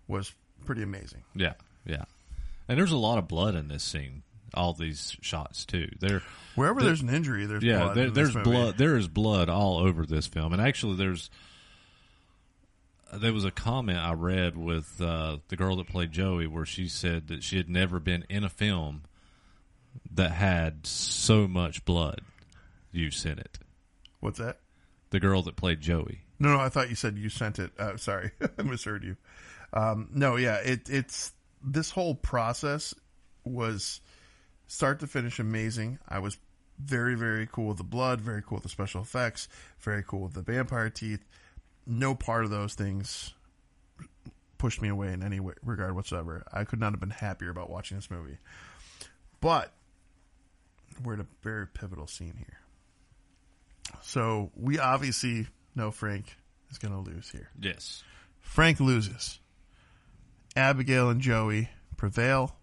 was pretty amazing. Yeah, yeah. And there's a lot of blood in this scene. All these shots too. Wherever there's an injury, there's blood. There's blood. There is blood all over this film. And actually, there was a comment I read with the girl that played Joey, where she said that she had never been in a film that had so much blood use in it. What's that? The girl that played Joey. No, I thought you said you sent it. Sorry, I misheard you. No, yeah, it's this whole process was start to finish amazing. I was very, very cool with the blood, very cool with the special effects, very cool with the vampire teeth. No part of those things pushed me away in any regard whatsoever. I could not have been happier about watching this movie. But we're at a very pivotal scene here. So we obviously know Frank is going to lose here. Yes. Frank loses. Abigail and Joey prevail.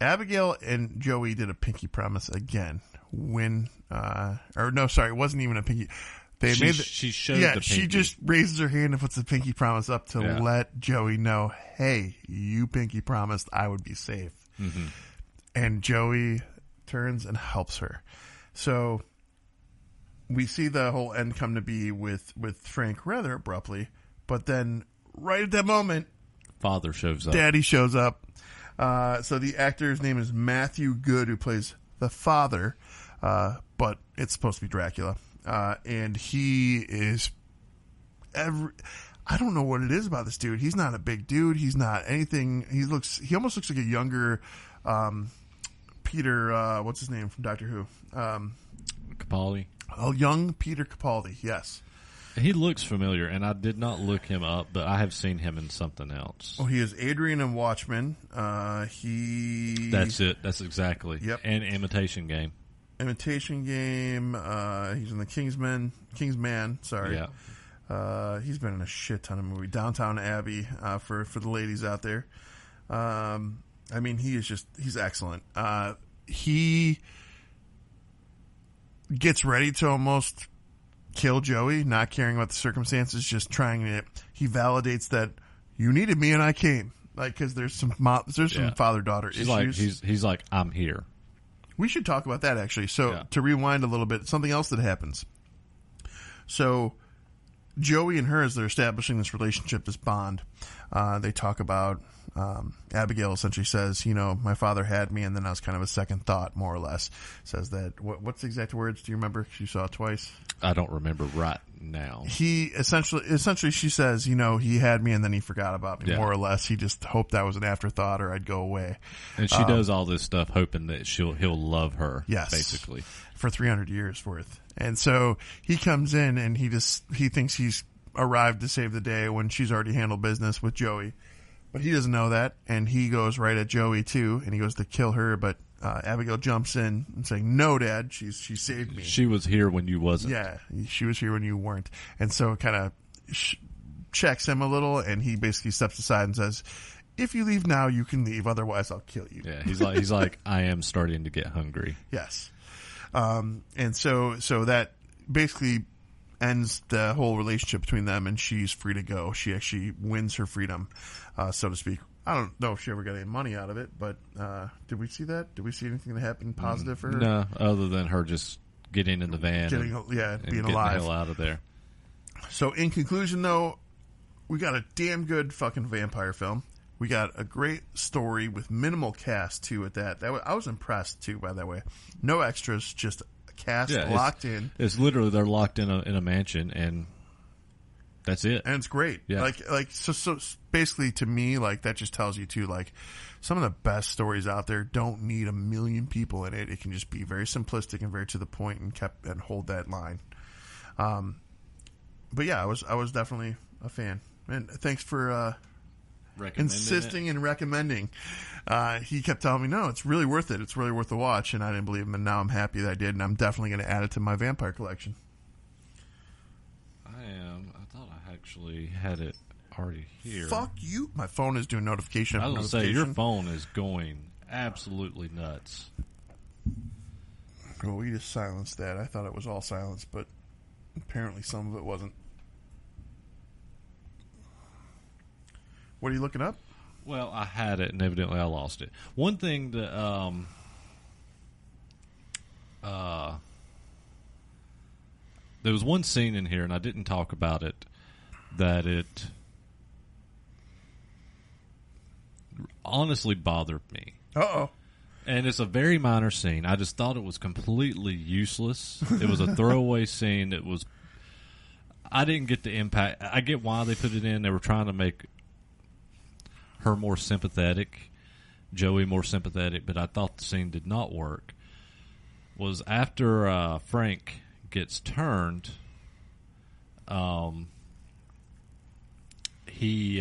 Abigail and Joey did a pinky promise again. It wasn't even a pinky. She showed the pinky. She just raises her hand and puts the pinky promise up to let Joey know, hey, you pinky promised I would be safe. Mm-hmm. And Joey turns and helps her. So we see the whole end come to be with Frank rather abruptly, but then right at that moment, Father shows up. Daddy shows up. So the actor's name is Matthew Good, who plays the father, but it's supposed to be Dracula. And he is I don't know what it is about this dude. He's not a big dude. He's not anything. He almost looks like a younger Peter, what's his name from Doctor Who? Capaldi. Oh, young Peter Capaldi, yes. He looks familiar, and I did not look him up, but I have seen him in something else. Oh, he is Adrian in Watchmen. That's it. That's exactly. Yep. And Imitation Game. Imitation Game. He's in the Kingsman. Sorry. Yeah. He's been in a shit ton of movies. Downtown Abbey, for the ladies out there. I mean, he's excellent. He gets ready to almost kill Joey, not caring about the circumstances, just trying to. He validates that you needed me and I came. Like, because there's some father-daughter issues. He's like, I'm here. We should talk about that, actually. So, to rewind a little bit, something else that happens. So, Joey and her, as they're establishing this relationship, this bond, they talk about, Abigail essentially says, my father had me, and then I was kind of a second thought, more or less. Says that, what's the exact words? Do you remember? You saw it twice. I don't remember right now. He essentially, she says, he had me and then he forgot about me, more or less. He just hoped I was an afterthought or I'd go away. And she does all this stuff hoping that he'll love her, basically. For 300 years worth. And so he comes in and he thinks he's arrived to save the day when she's already handled business with Joey. But he doesn't know that, and he goes right at Joey too, and he goes to kill her, but Abigail jumps in and saying, "No, Dad, she saved me. She was here when you wasn't." Yeah, she was here when you weren't. And so it kind of checks him a little, and he basically steps aside and says, "If you leave now, you can leave. Otherwise, I'll kill you." Yeah, he's like, I am starting to get hungry. Yes, and so that basically ends the whole relationship between them, and she's free to go. She actually wins her freedom, so to speak. I don't know if she ever got any money out of it, but did we see that? Did we see anything that happened positive for her? No, other than her just getting in the van being alive. Getting the hell out of there. So in conclusion, though, we got a damn good fucking vampire film. We got a great story with minimal cast, too, at that. I was impressed, too, by the way. No extras, just a cast locked in. It's literally they're locked in a mansion, and That's it. And it's great. Yeah. So basically to me, like, that just tells you too, like, some of the best stories out there don't need 1 million people in it. It can just be very simplistic and very to the point and hold that line. But yeah, I was definitely a fan. And thanks for insisting and recommending. He kept telling me, no, it's really worth it. It's really worth the watch. And I didn't believe him. And now I'm happy that I did. And I'm definitely going to add it to my vampire collection. I thought I actually had it already here. Fuck you. My phone is doing notification. I was going to say, your phone is going absolutely nuts. Well, we just silenced that. I thought it was all silenced, but apparently some of it wasn't. What are you looking up? Well, I had it, and evidently I lost it. One thing that there was one scene in here, and I didn't talk about it, that it honestly bothered me. Uh-oh. And it's a very minor scene. I just thought it was completely useless. It was a throwaway scene. I didn't get the impact. I get why they put it in. They were trying to make her more sympathetic, Joey more sympathetic, but I thought the scene did not work. Was after Frank gets turned, he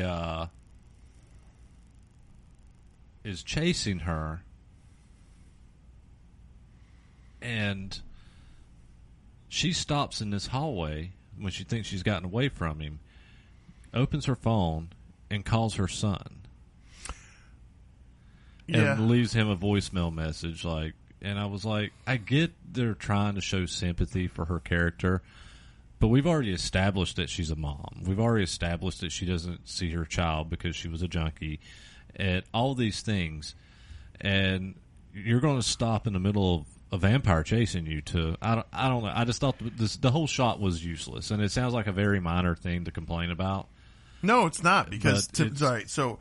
is chasing her, and she stops in this hallway when she thinks she's gotten away from him, opens her phone, and calls her son. Yeah. And leaves him a voicemail message, like, and I was like, I get they're trying to show sympathy for her character, but we've already established that she's a mom. We've already established that she doesn't see her child because she was a junkie, and all these things, and you're going to stop in the middle of a vampire chasing you to, I don't know. I just thought the whole shot was useless, and it sounds like a very minor thing to complain about. No, it's not, because sorry. So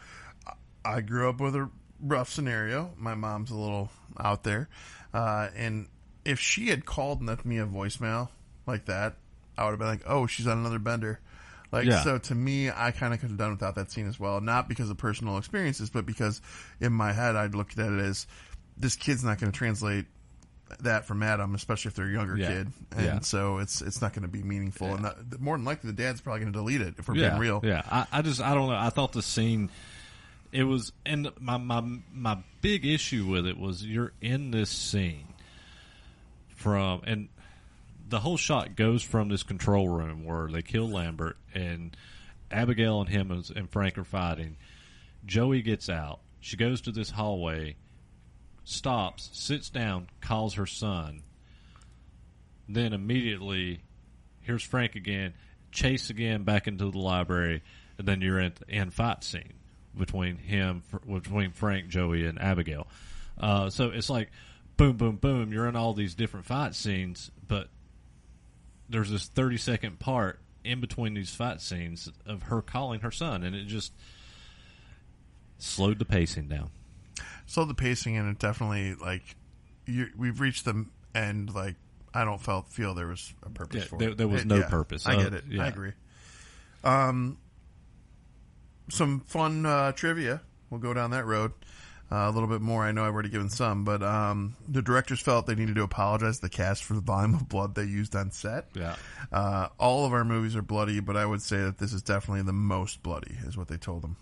I grew up with a rough scenario. My mom's a little out there, and if she had called and left me a voicemail like that, I would have been like, "Oh, she's on another bender." Like, yeah. So to me, I kind of could have done without that scene as well. Not because of personal experiences, but because in my head, I'd looked at it as this kid's not going to translate that from Adam, especially if they're a younger kid, and so it's not going to be meaningful. And more than likely, the dad's probably going to delete it if we're being real. Yeah, I don't know. I thought the scene. It was, and my big issue with it was you're in this scene and the whole shot goes from this control room where they kill Lambert and Abigail and him and Frank are fighting. Joey gets out. She goes to this hallway, stops, sits down, calls her son. Then immediately, here's Frank again, chase again back into the library, and then you're at the end fight scene between Frank, Joey, and Abigail. So it's like boom, boom, boom. You're in all these different fight scenes, but there's this 30-second part in between these fight scenes of her calling her son, and it just slowed the pacing down. Slowed the pacing, and it definitely, like, we've reached the end. Like, I don't feel there was a purpose for it. There was no purpose. I get it. Yeah. I agree. Some fun trivia. We'll go down that road a little bit more. I know I've already given some, but the directors felt they needed to apologize to the cast for the volume of blood they used on set. Yeah. All of our movies are bloody, but I would say that this is definitely the most bloody, is what they told them.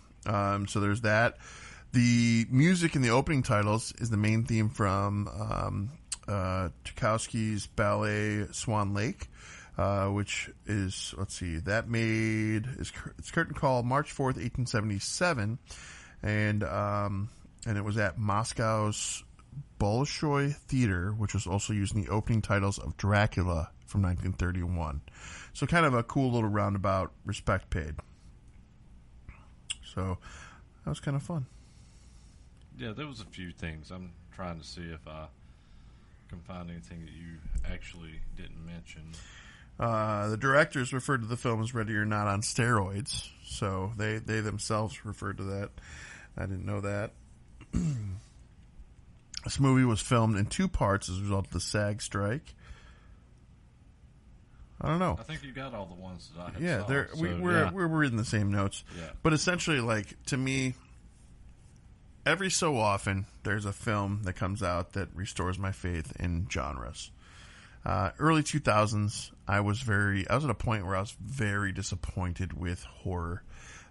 So there's that. The music in the opening titles is the main theme from Tchaikovsky's ballet Swan Lake. Which is, let's see, it's curtain call March 4th, 1877, and it was at Moscow's Bolshoi Theater, which was also used in the opening titles of Dracula from 1931. So kind of a cool little roundabout respect paid. So that was kind of fun. Yeah, there was a few things. I'm trying to see if I can find anything that you actually didn't mention. The directors referred to the film as Ready or Not on steroids, so they themselves referred to that. I didn't know that. This movie was filmed in 2 parts as a result of the SAG strike. I don't know. I think you got all the ones that I had. Yeah, saw, we're reading the same notes. Yeah. But essentially, like, to me, every so often there's a film that comes out that restores my faith in genres. Early 2000s, I was at a point where I was very disappointed with horror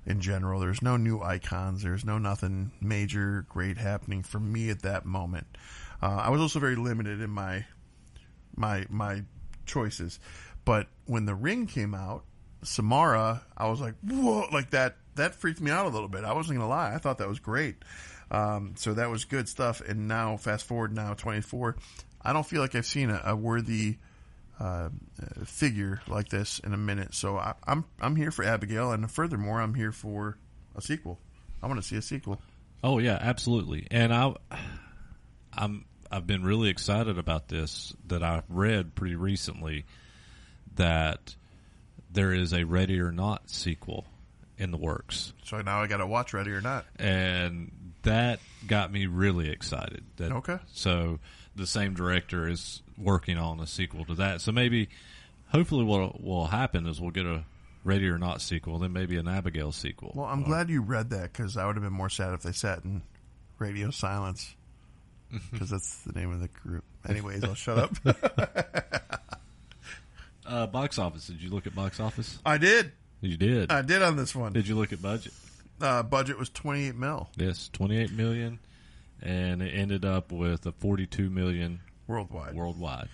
in general. There's no new icons. There's nothing major great happening for me at that moment. I was also very limited in my choices. But when The Ring came out, Samara, I was like, whoa, like that freaked me out a little bit. I wasn't going to lie. I thought that was great. So that was good stuff. And now, fast forward now, 24, I don't feel like I've seen a worthy figure like this in a minute. So I'm here for Abigail, and furthermore, I'm here for a sequel. I want to see a sequel. Oh yeah, absolutely. And I've been really excited about this. That I've read pretty recently that there is a Ready or Not sequel in the works. So now I got to watch Ready or Not, and that got me really excited. Okay. So the same director is working on a sequel to that. So maybe, hopefully, what will happen is we'll get a Ready or Not sequel, then maybe an Abigail sequel. Well, I'm glad you read that, because I would have been more sad if they sat in radio silence, because that's the name of the group. Anyways, I'll shut up. Box office. Did you look at box office? I did. You did? I did on this one. Did you look at budget? Budget was $28 million. Yes, $28 million, and it ended up with a $42 million worldwide.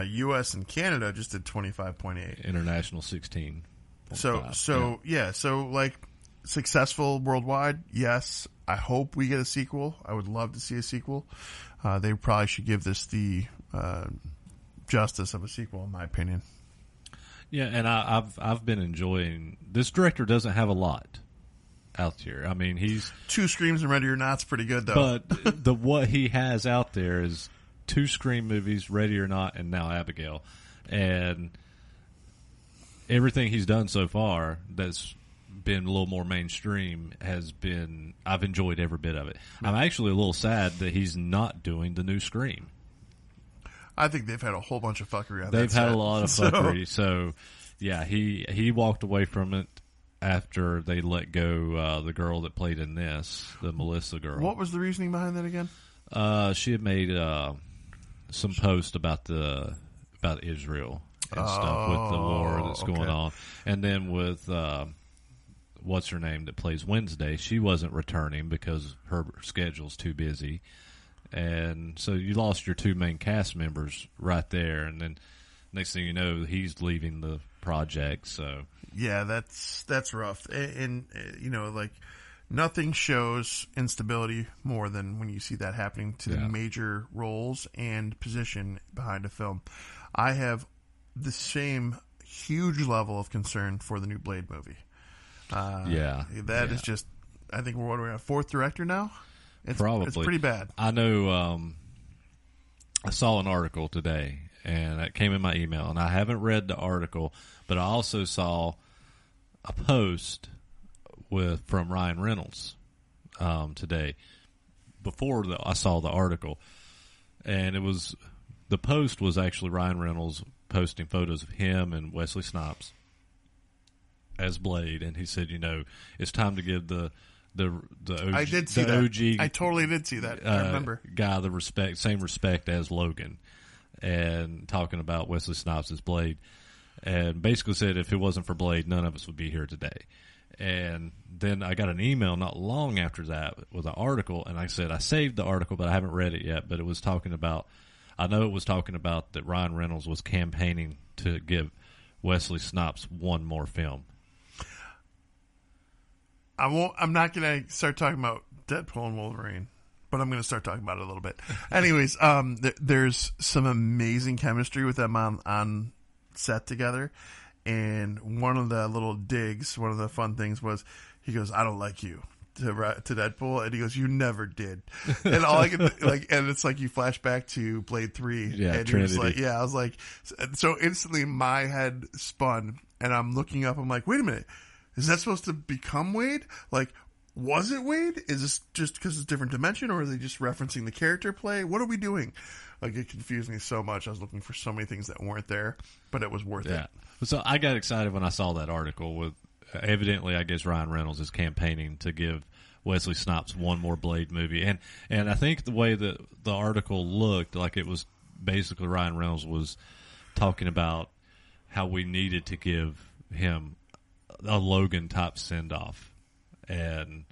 U.S. and Canada just did 25.8. International 16. So like, successful worldwide. Yes, I hope we get a sequel. I would love to see a sequel. They probably should give this the justice of a sequel, in my opinion. Yeah, and I've been enjoying this. Director doesn't have a lot out here. I mean, he's 2 Screams and Ready or Not's pretty good, though. But what he has out there is 2 Scream movies, Ready or Not, and now Abigail, and everything he's done so far that's been a little more mainstream has been. I've enjoyed every bit of it. I'm actually a little sad that he's not doing the new Scream. I think they've had a whole bunch of fuckery on that They've had set. a lot of fuckery. So yeah, he walked away from it after they let go the girl that played in this, the Melissa girl. What was the reasoning behind that again? She had made some post about Israel and stuff with the war that's going on, and then with what's her name that plays Wednesday, she wasn't returning because her schedule's too busy. And so you lost your 2 main cast members right there, and then next thing you know, he's leaving the project. So yeah, that's rough. And you know, like, nothing shows instability more than when you see that happening to the major roles and position behind a film. I have the same huge level of concern for the new Blade movie. That is just. I think we're on 4th director now. Probably. It's pretty bad. I know. I saw an article today, and it came in my email, and I haven't read the article, but I also saw a post from Ryan Reynolds today before I saw the article, and the post was actually Ryan Reynolds posting photos of him and Wesley Snipes as Blade, and he said, it's time to give the OG, I did see that. OG, I totally did see that. I remember. Guy same respect as Logan, and talking about Wesley Snipes as Blade, and basically said if it wasn't for Blade, none of us would be here today. And then I got an email not long after that with an article, and I said I saved the article, but I haven't read it yet. But it was talking about, I know it was talking about that Ryan Reynolds was campaigning to give Wesley Snipes one more film. I'm not going to start talking about Deadpool and Wolverine, but I'm going to start talking about it a little bit. Anyways, there's some amazing chemistry with them on set together. And one of the little digs, one of the fun things was, he goes, "I don't like you," to Deadpool, and he goes, "You never did." And all I could and it's like you flash back to Blade 3, and Trinity. you're just like, I was like, so instantly my head spun, and I'm looking up, I'm like, wait a minute. Is that supposed to become Wade? Like, Was it Wade? Is this just because it's a different dimension, or are they just referencing the character play? What are we doing? Like, it confused me so much. I was looking for so many things that weren't there, but it was worth it. So I got excited when I saw that article. With evidently, I guess Ryan Reynolds is campaigning to give Wesley Snipes one more Blade movie, and I think the way that the article looked, like it was basically Ryan Reynolds was talking about how we needed to give him a Logan type send off, and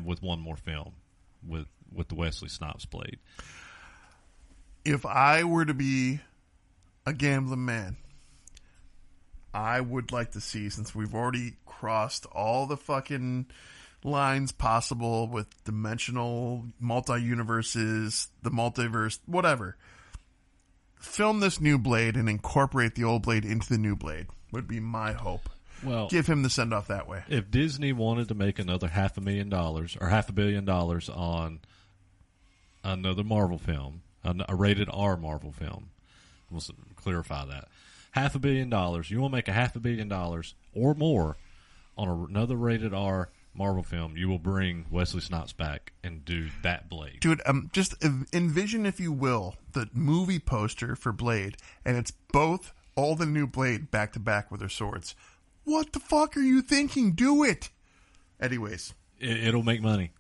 with one more film with the Wesley Snipes Blade. If I were to be a gambling man, I would like to see, since we've already crossed all the fucking lines possible with dimensional multi-universes, the multiverse, whatever, film this new Blade and incorporate the old Blade into the new Blade would be my hope. Well, give him the send off that way. If Disney wanted to make another $500,000 or $500 million on another Marvel film, a rated R Marvel film, we'll clarify that. $500 million. You want to make $500 million or more on another rated R Marvel film, you will bring Wesley Snipes back and do that Blade. Dude, just envision, if you will, the movie poster for Blade, and it's both all the new Blade back to back with their swords. What the fuck are you thinking? Do it. Anyways. It'll make money.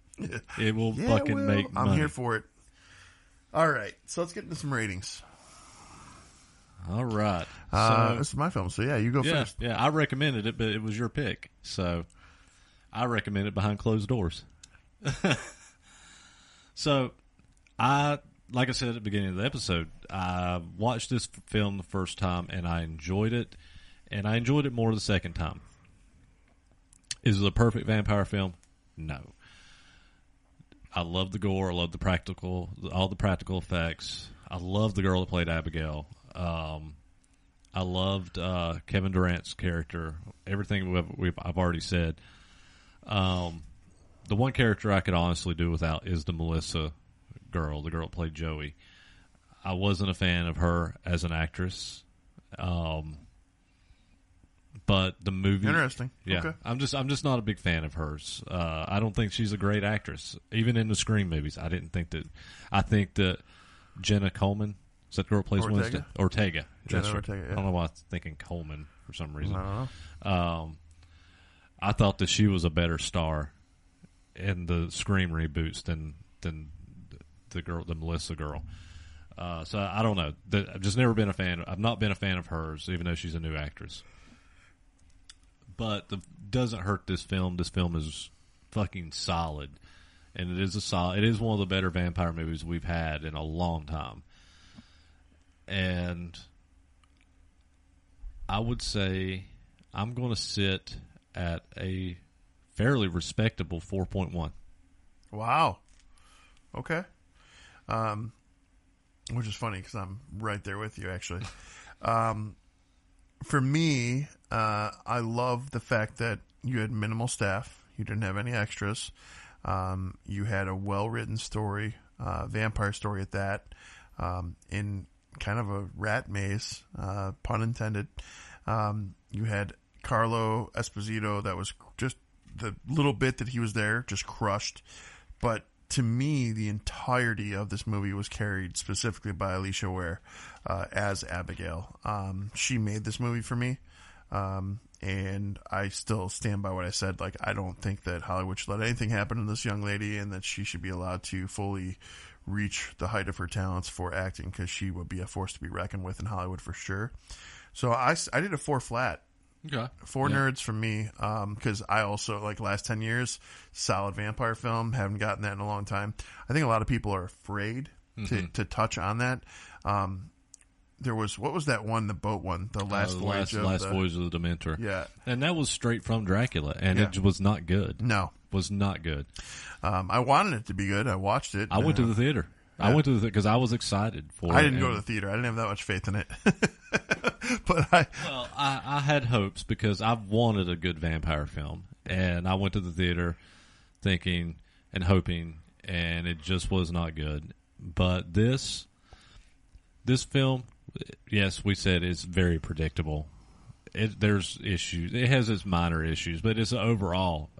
It will fucking make money. I'm here for it. All right. So let's get into some ratings. All right. This is my film, so yeah, you go first. Yeah, I recommended it, but it was your pick. So I recommend it behind closed doors. So like I said at the beginning of the episode, I watched this film the first time and I enjoyed it. And I enjoyed it more the second time. Is it a perfect vampire film? No. I love the gore. I love all the practical effects. I love the girl that played Abigail. I loved Kevin Durant's character. Everything I've already said. The one character I could honestly do without is the Melissa girl, the girl that played Joey. I wasn't a fan of her as an actress. But the movie, interesting. Yeah, okay. I'm just not a big fan of hers. I don't think she's a great actress, even in the Scream movies. I think that Jenna Coleman, is that the girl who plays Winston? Ortega. Jenna Ortega. Yeah. I don't know why I'm thinking Coleman for some reason. No. I thought that she was a better star in the Scream reboots than the Melissa girl. So I don't know. I've just never been a fan. I've not been a fan of hers, even though she's a new actress. But doesn't hurt this film. This film is fucking solid, and it is one of the better vampire movies we've had in a long time. And I would say I'm going to sit at a fairly respectable 4.1. Wow. Okay. Which is funny because I'm right there with you, actually. For me, I love the fact that you had minimal staff. You didn't have any extras. You had a well-written story, vampire story at that, in kind of a rat maze, pun intended. You had Carlo Esposito that was just the little bit that he was there, just crushed. But to me, the entirety of this movie was carried specifically by Alicia Ware as Abigail. She made this movie for me, and I still stand by what I said. Like, I don't think that Hollywood should let anything happen to this young lady, and that she should be allowed to fully reach the height of her talents for acting, because she would be a force to be reckoned with in Hollywood for sure. So I did a 4 flat. Okay. 4 nerds from me, because I also, like, last 10 years, solid vampire film, haven't gotten that in a long time. I think a lot of people are afraid to touch on that. There was, what was that one, the boat one, the last voyage of the Dementor. Yeah. And that was straight from Dracula, and it was not good. No. Was not good. I wanted it to be good. I watched it. I went to the theater. Yeah. I went to the because I was excited for it. I didn't go to the theater. I didn't have that much faith in it. But I had hopes because I've wanted a good vampire film, and I went to the theater thinking and hoping, and it just was not good. But this film, yes, we said it's very predictable. There's issues. It has its minor issues, but it's overall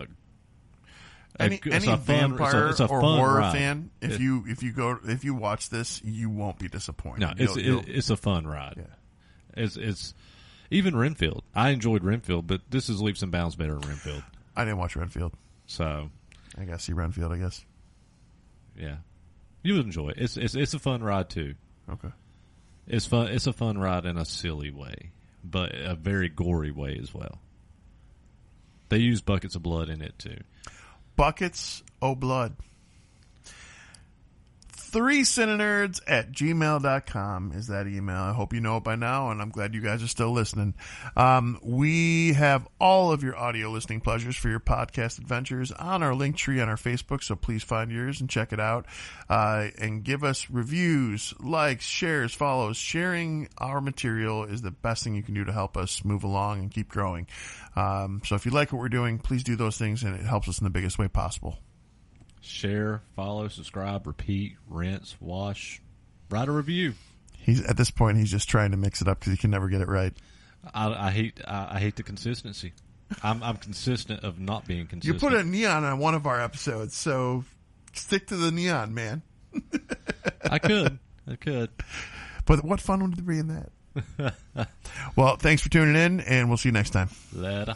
Any vampire it's a or fun horror ride. fan, if you watch this, you won't be disappointed. No, it's a fun ride. Yeah. It's even Renfield. I enjoyed Renfield, but this is leaps and bounds better than Renfield. I didn't watch Renfield, so I gotta see Renfield. I guess. Yeah, you would enjoy it. It's a fun ride too. Okay. It's fun. It's a fun ride in a silly way, but a very gory way as well. They use buckets of blood in it too. Buckets o' blood. 3cinenerds@gmail.com is that email. I hope you know it by now, and I'm glad you guys are still listening. We have all of your audio listening pleasures for your podcast adventures on our link tree on our Facebook, so please find yours and check it out. And give us reviews, likes, shares, follows. Sharing our material is the best thing you can do to help us move along and keep growing. So if you like what we're doing, please do those things, and it helps us in the biggest way possible. Share, follow, subscribe, repeat, rinse, wash, write a review. At this point, he's just trying to mix it up because he can never get it right. I hate the consistency. I'm consistent of not being consistent. You put a neon on one of our episodes, so stick to the neon, man. I could. But what fun would it be in that? Well, thanks for tuning in, and we'll see you next time. Later.